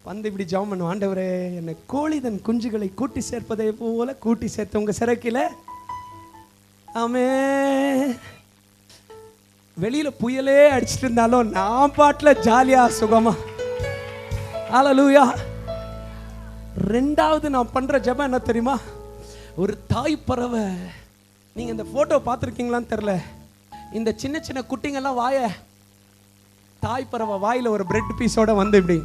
Speaker 1: வந்து இப்படி ஜெபம் பண்ணுவேன், ஆண்டவரே என்னை கோழி தன் குஞ்சுகளை கூட்டி சேர்ப்பதை போல கூட்டி சேர்த்து உங்க சிறக்கில. ஆமே. வெளியில புயலே அடிச்சிட்டு இருந்தாலும் நான் பாட்டுல ஜாலியா சுகமா. ஹல்லேலூயா. ரெண்டாவது நான் பண்ற ஜெபம் என்ன தெரியுமா? ஒரு தாய் பறவை, நீங்க இந்த போட்டோ பார்த்துருக்கீங்களான்னு தெரியல, இந்த சின்ன சின்ன குட்டிங்கெல்லாம் தாய் பறவை வாயில ஒரு பிரெட் பீஸோட வந்து இப்படி,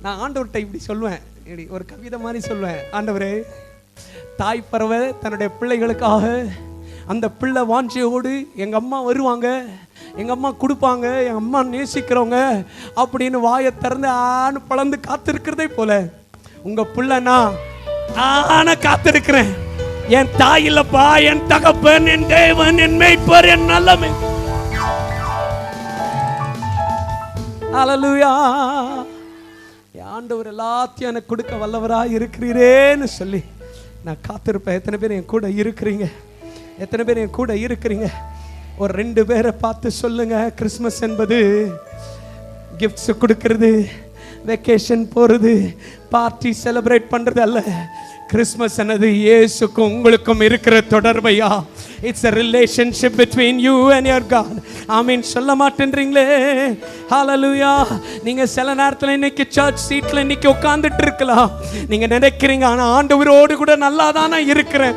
Speaker 1: நான் ஆண்டவர்கிட்ட இப்படி சொல்லுவேன், இப்படி ஒரு கவிதை மாதிரி சொல்லுவேன், ஆண்டவரே தாய் பறவை தன்னுடைய பிள்ளைகளுக்காக, அந்த பிள்ளை வாஞ்சியோடு எங்க அம்மா வருவாங்க, எங்க அம்மா கொடுப்பாங்க, எங்க அம்மா நேசிக்கிறவங்க அப்படின்னு வாயை திறந்து ஆணு பழந்து காத்திருக்கிறதே போல உங்க பிள்ளைனா ஆன காத்திருக்கிறேன். என் தாய் இல்லப்பா, என் தகப்பன், என் தேவன், என் மேய்ப்பர், என் நல்லமை. ஹல்லேலூயா. ஆண்டவர் எல்லாத்தையும் எனக்கு கொடுக்க வல்லவராக இருக்கிறீரேன்னு சொல்லி நான் காத்திருப்பேன். எத்தனை பேர் என் கூட இருக்கிறீங்க? எத்தனை பேர் என் கூட இருக்கிறீங்க? ஒரு 2 பேரை பார்த்து சொல்லுங்க, கிறிஸ்மஸ் என்பது கிஃப்ட்ஸ் கொடுக்கறது, வெக்கேஷன் போறது, பார்ட்டி செலிப்ரேட் பண்றது அல்ல. கிறிஸ்மஸ் என்னது இயேசுக்கும் உங்களுக்கும் இருக்கிற தொடர்பையா. It's a relationship between you and your God. ஆமென். சொல்ல மாட்டேன்றீங்களே? ஹalleluya. நீங்க சில நேரத்துல இன்னைக்கு சர்ச் சீட்ல இன்னைக்கு உட்கார்ந்துட்டு இருக்கலாம். நீங்க நினைக்கிறீங்க, ஆனா ஆண்டவரோடு கூட நல்லா தானே இருக்கிறேன்.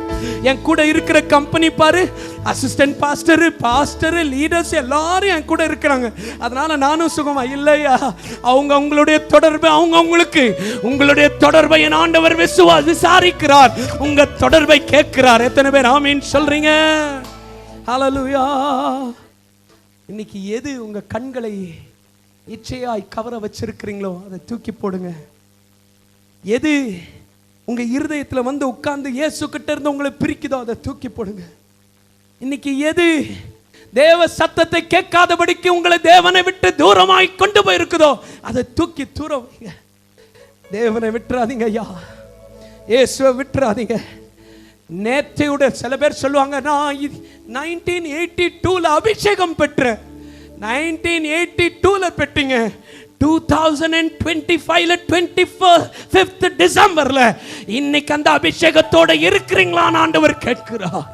Speaker 1: என் கூட இருக்கிற கம்பெனி பாரு, அசிஸ்டன்ட் பாஸ்டர், பாஸ்டர், லீடர்ஸ் எல்லாரும் என் கூட இருக்கிறாங்க, அதனால நானும் சுகமா இல்லையா? அவங்க உங்களுடைய தொடர்பு, அவங்க உங்களுக்கு உங்களுடைய தொடர்பை என் ஆண்டவர் விசாரிக்கிறார், உங்க தொடர்பை கேட்கிறார். எத்தனை பேர் ஆமீன் சொல்றீங்க? ஹalleluya. இன்னைக்கு எது உங்க கண்களை இச்சையாய் கவர வச்சிருக்கிறீங்களோ அதை தூக்கி போடுங்க. எது உங்க இருதயத்துல வந்து உட்கார்ந்து இயேசு கிட்ட இருந்து உங்களை பிரிக்குதோ அதை தூக்கி போடுங்க. இன்னைக்கு எது தேவ சத்தத்தை கேட்காதபடிக்கு உங்களை தேவனை விட்டு தூரமாய் கொண்டு போயிருக்குதோ அதை தூக்கி தூரம் வைங்க. தேவனை விட்டுறாதீங்க ஐயா, இயேசுவை விட்டுறாதீங்க. நேற்றையோட சில பேர் சொல்லுவாங்க, நான் 1982 அபிஷேகம் பெற்றேன். 1982 பெற்றீங்க, 2025 25 டிசம்பர்ல இன்னைக்கு அந்த அபிஷேகத்தோட இருக்கிறீங்களான்னு ஆண்டவர் கேட்கிறார்.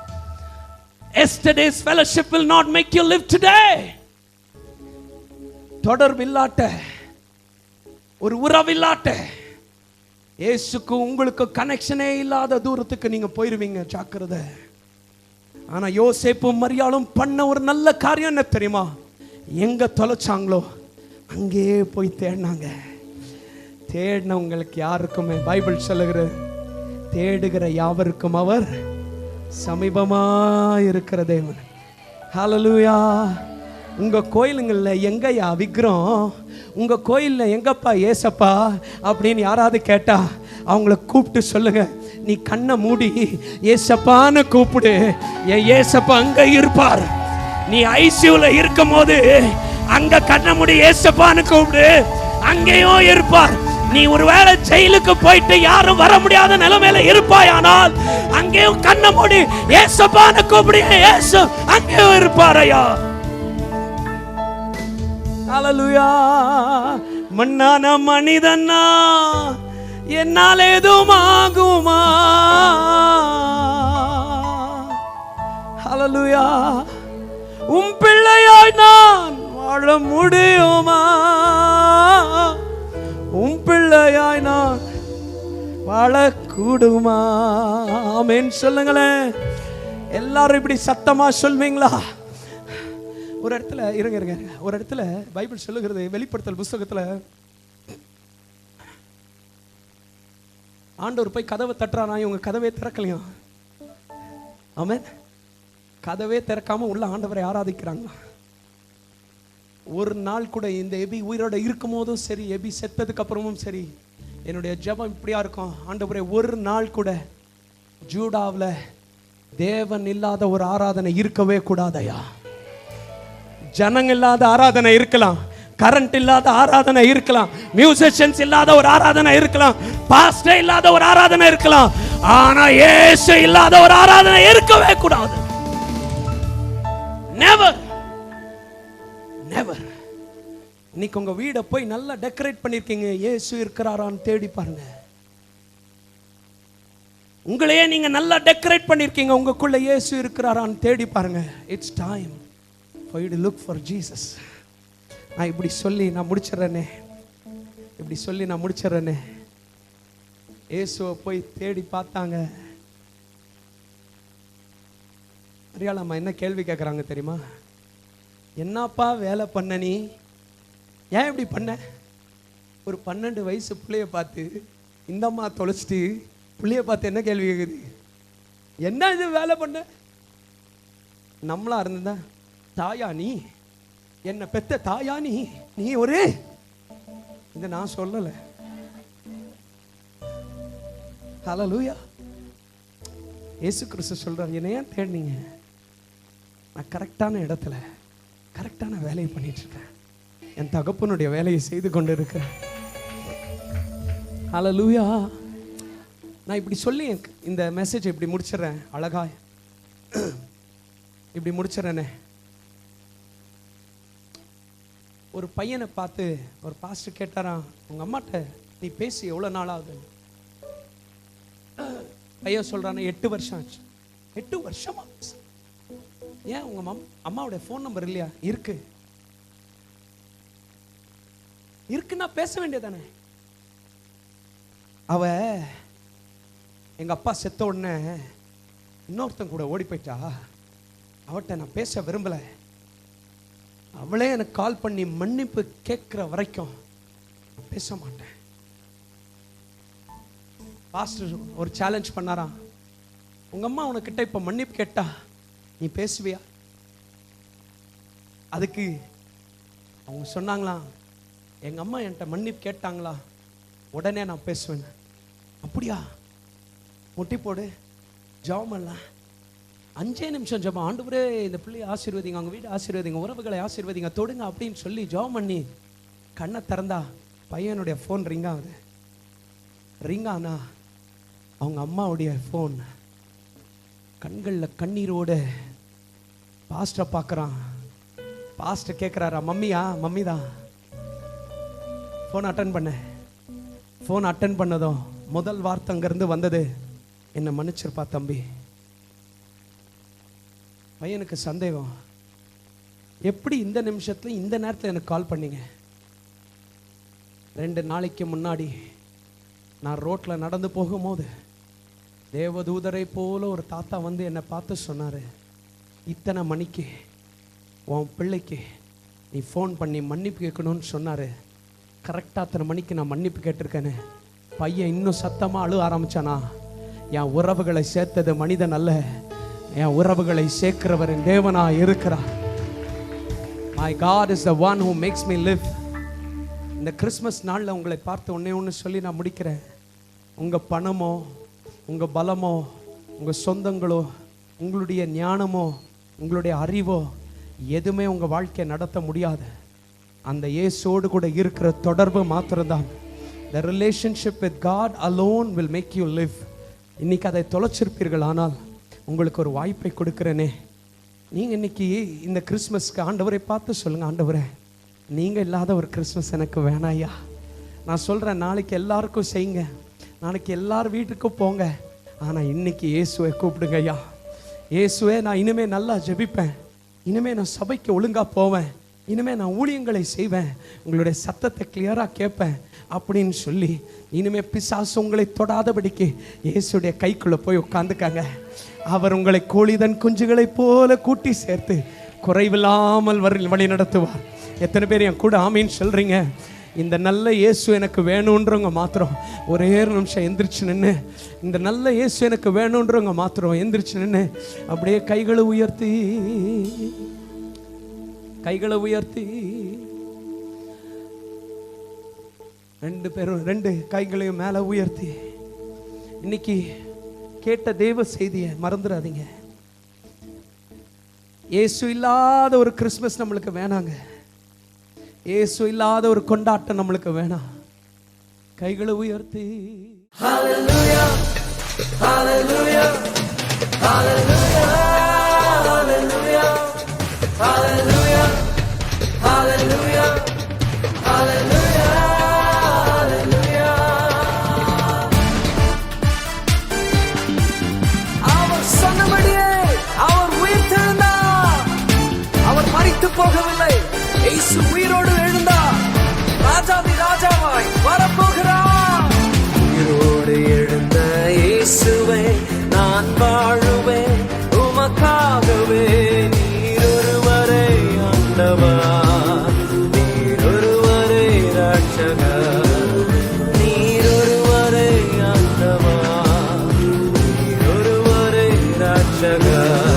Speaker 1: Yesterday's fellowship will not make you live today. தொடர்பு இல்லாட்ட, ஒரு உறவு இல்லாட்ட, இயேசுக்கு உங்களுக்கு கனெக்ஷனே இல்லாத தூரத்துக்கு நீங்க போயிருவீங்க. ஜாக்கிரதை. ஆனா யோசேப்பும் மரியாளும் பண்ண ஒரு நல்ல காரியம் என்ன தெரியுமா? எங்க தொலைச்சாங்களோ அங்கே போய் தேடினாங்க. தேடினவங்களுக்கு யாருக்குமே பைபிள் சொல்லுகிறது, தேடுகிற யாவருக்கும் அவர் சமீபமா இருக்கிற தேவன். ஹalleluya. உங்க கோயிலுங்கள்ல எங்கயா விக்கிரம், உங்க கோயில்ல எங்கப்பா ஏசப்பா அப்படின்னு யாராவது கேட்டா அவங்கள கூப்பிட்டு சொல்லுங்க, நீ கண்ணை மூடி ஏசப்பான்னு கூப்பிடு, என் ஏசப்பா அங்க இருப்பார். நீ ஐசியூல இருக்கும் போது அங்க கண்ணை மூடி ஏசப்பான்னு கூப்பிடு, அங்கேயும் இருப்பார். நீ ஒருவேளை ஜெயிலுக்கு போயிட்டு யாரும் வர முடியாத நிலைமையில இருப்பாயானால் அங்கேயும் கண்ணை மூடி ஏசப்பான்னு கூப்பிடு, ஏசு அங்கேயும் இருப்பாரையா. ஹalleluya. மண்ணான மனிதனா என்னால் எதுவும் ஆகுமா? ஹalleluya. உம் பிள்ளையாய் நான் வாழ முடியுமா? உம் பிள்ளையாய் நான் வாழக்கூடுமா? ஆமென் சொல்லுங்களேன். எல்லாரும் இப்படி சத்தமா சொல்வீங்களா? ஒரு இடத்துல இருங்க, ஒரு இடத்துல பைபிள் சொல்லுகிறது, வெளிப்படுத்தல் புத்தகத்துல ஆண்டவர் போய் கதவை தட்டுறானா, இவங்க கதவே திறக்கலையா? ஆமென். கதவே திறக்காம உள்ள ஆண்டவரை ஆராதிக்கிறாங்க. ஒரு நாள் கூட இந்த எபி உயிரோட இருக்கும் போதும் சரி, எபி செத்ததுக்கு அப்புறமும் சரி, என்னுடைய ஜெபம் இப்படியா இருக்கும், ஆண்டவரே ஒரு நாள் கூட ஜூடாவில் தேவன் இல்லாத ஒரு ஆராதனை இருக்கவே கூடாதையா. ஜனங்க இல்லாத ஆராதனை இருக்கலாம், கரண்ட் இல்லாத ஆராதனை இருக்கலாம், மியூசிஷியன்ஸ் இல்லாத ஒரு ஆராதனை இருக்கலாம், பாஸ்டர் இல்லாத ஒரு ஆராதனை இருக்கலாம், ஆனா இயேசு இல்லாத ஒரு ஆராதனை இருக்கவே கூடாது. Never never. இன்னைக்கு உங்க வீடை போய் நல்லா டெக்கரேட் பண்ணிருக்கீங்க, இயேசு இருக்கிறாரான்னு தேடி பாருங்க. உங்களையே நீங்க நல்லா டெக்கரேட் பண்ணிருக்கீங்க, உங்களுக்குள்ள இயேசு இருக்கிறாரான்னு தேடி பாருங்க. It's time for you to look for Jesus. நான் இப்படி சொல்லி நான் முடிச்சிடுறேனே. இயேசுவை போய் தேடி பார்த்தாங்க. மரியாளம்மா என்ன கேள்வி கேட்குறாங்க தெரியுமா? என்னப்பா வேலை பண்ண நீ, ஏன் இப்படி பண்ண? ஒரு 12 வயசு பிள்ளைய பார்த்து இந்தம்மா தொலைச்சிட்டு பிள்ளைய பார்த்து என்ன கேள்வி கேட்குது? என்ன இது வேலை பண்ண? நம்மளா இருந்ததா, தாயா நீ, என்ன பெத்த தாயா நீ, நீ ஒரு இந்த நான் சொல்லல. ஹalleluya. இயேசு கிறிஸ்து சொல்றார், என்னை ஏன் தேடினீங்க? நான் கரெக்டான இடத்துல கரெக்டான வேலையை பண்ணிட்டு இருக்கேன். என் தகப்பனுடைய வேலையை செய்து கொண்டு இருக்கிறேன். ஹல்லேலூயா. நான் இப்படி சொல்லி இந்த மெசேஜ் இப்படி முடிச்சிடறேன். அழகா இப்படி முடிச்சிடறேனே. ஒரு பையனை பார்த்து ஒரு பாஸ்டர் கேட்டாராம், உங்க அம்மாட்ட நீ பேசி எவ்வளவு நாள் ஆகுது? பையன் சொல்றானே 8 வருஷம் ஆச்சு. 8 வருஷமா? ஏன் உங்க அம்மாவுடைய ஃபோன் நம்பர் இல்லையா? இருக்குன்னா பேச வேண்டியதானே. அவ எங்க அப்பா செத்த உடனே இன்னொருத்தன் கூட ஓடி போயிட்டா. அவட்ட நான் பேச விரும்பல. அவளே எனக்கு கால் பண்ணி மன்னிப்பு கேட்கிற வரைக்கும் பேச மாட்டேன். பாஸ்டர் ஒரு சேலஞ்ச் பண்ணாராம், உங்க அம்மா உனக்கிட்ட இப்ப மன்னிப்பு கேட்டா நீ பேசுவியா? அதுக்கு அவங்க சொன்னாங்களாம், எங்க அம்மா என்கிட்ட மன்னிப்பு கேட்டாங்களா உடனே நான் பேசுவேன். அப்படியா? முட்டி போடு, ஜெபம் பண்ணலாம். 5 நிமிஷம் ஜெபம். ஆண்டவரே இந்த பிள்ளையை ஆசீர்வதிங்க, அவங்க வீடு ஆசீர்வதிங்க, உறவுகளை ஆசீர்வதிங்க, தொடுங்க அப்படின்னு சொல்லி ஜெபம் பண்ணி கண்ணை திறந்தா பையனுடைய ஃபோன் ரிங் ஆகுது. ரிங் ஆனா அவங்க அம்மாவுடைய ஃபோன். கண்களில் கண்ணீரோடு பாஸ்டரை பார்க்குறான். பாஸ்டர் கேட்குறாரா, மம்மியா? மம்மி தான். ஃபோன் அட்டன் பண்ண. ஃபோன் அட்டன் பண்ணதும் முதல் வார்த்தை அங்கேருந்து வந்தது, என்னை மன்னிச்சிருப்பா தம்பி. பையனுக்கு சந்தேகம், எப்படி இந்த நிமிஷத்துல இந்த நேரத்தில் எனக்கு கால் பண்ணீங்க? 2 நாளைக்கு முன்னாடி நான் ரோட்டில் நடந்து போகும்போது தேவதூதரை போல ஒரு தாத்தா வந்து என்னை பார்த்து சொன்னார், இத்தனை மணிக்கு உன் பிள்ளைக்கு நீ ஃபோன் பண்ணி மன்னிப்பு கேட்கணும்னு சொன்னார். கரெக்டாக அத்தனை மணிக்கு நான் மன்னிப்பு கேட்டிருக்கேன்னு. பையன் இன்னும் சத்தமாக அழுக ஆரம்பிச்சானா, என் உறவுகளை சேர்த்தது மனிதன் அல்ல, என் உறவுகளை சேர்க்கிறவர் என் தேவனா இருக்கிறார். My God is the one who makes me live. இந்த கிறிஸ்மஸ் நாளில் உங்களை பார்த்து ஒன்று சொல்லி நான் முடிக்கிறேன். உங்கள் பணமோ, உங்கள் பலமோ, உங்கள் சொந்தங்களோ, உங்களுடைய ஞானமோ, உங்களுடைய அறிவோ எதுவுமே உங்கள் வாழ்க்கையை நடத்த முடியாது. அந்த இயேசுவோடு கூட இருக்கிற தொடர்பு மாத்திரம்தான். The relationship with God alone will make you live. இன்னைக்கு அதை தொலைச்சிருப்பீர்கள். ஆனால் உங்களுக்கு ஒரு வாய்ப்பை கொடுக்கிறேனே. நீங்கள் இன்னைக்கு இந்த கிறிஸ்மஸ்க்கு ஆண்டவரை பார்த்து சொல்லுங்கள், ஆண்டவரே நீங்கள் இல்லாத ஒரு கிறிஸ்மஸ் எனக்கு வேணாயா. நான் சொல்கிறேன், நாளைக்கு எல்லாருக்கும் செய்யுங்க, நாளைக்கு எல்லார் வீட்டுக்கும் போங்க, ஆனால் இன்னைக்கு இயேசுவை கூப்பிடுங்க. ஐயா இயேசுவே, நான் இனிமே நல்லா ஜெபிப்பேன், இனிமே நான் சபைக்கு ஒழுங்காக போவேன், இனிமே நான் ஊழியங்களை செய்வேன், உங்களுடைய சத்தத்தை கிளியராக கேட்பேன் அப்படின்னு சொல்லி இனிமே பிசாசு உங்களை தொடாதபடிக்கு இயேசுடைய கைக்குள்ளே போய் உட்காந்துக்காங்க. அவர் உங்களை கோழிதன் குஞ்சுகளை போல கூட்டி சேர்த்து குறைவில்லாமல் வழி நடத்துவார். எத்தனை பேர் என் கூட ஆமீன்னு சொல்றீங்க? இந்த நல்ல இயேசு எனக்கு வேணுன்றவங்க மாத்திரம் ஒரே நிமிஷம் எந்திரிச்சு நின்று, இந்த நல்ல இயேசு எனக்கு வேணுன்றவங்க மாத்திரம் எந்திரிச்சு நின்று அப்படியே கைகளை உயர்த்தி 2 பேரும் 2 கைகளையும் மேலே உயர்த்தி இன்னைக்கு கேட்ட தேவ செய்தியை மறந்துடாதீங்க. இயேசு இல்லாத ஒரு கிறிஸ்மஸ் நம்மளுக்கு வேணாங்க. இயேசு இல்லாத ஒரு கொண்டாட்டம் நம்மளுக்கு வேணாம். கைகளை உயர்த்தி ஹல்லேலூயா ஹல்லேலூயா ஹல்லேலூயா ஹல்லேலூயா ஹல்லேலூயா ஹல்லேலூயா ஹல்லேலூயா ஹல்லேலூயா. அவர் சொன்னபடியே அவர் உயிர்த்தெழுந்தார். அவர் மரித்து போகவில்லை. இயேசு உயிரோடு எழுந்தார். ராஜாதி ராஜாவாய் வரப்போகிறார். உயிரோடு எழுந்த இயேசுவே நான் வாழுவேன் உமக்காகவே. நீரொருவரே ஆண்டவர், நீரொருவரே ரட்சகர், நீரொருவரே ஆண்டவர், நீரொருவரே ரட்சகர்.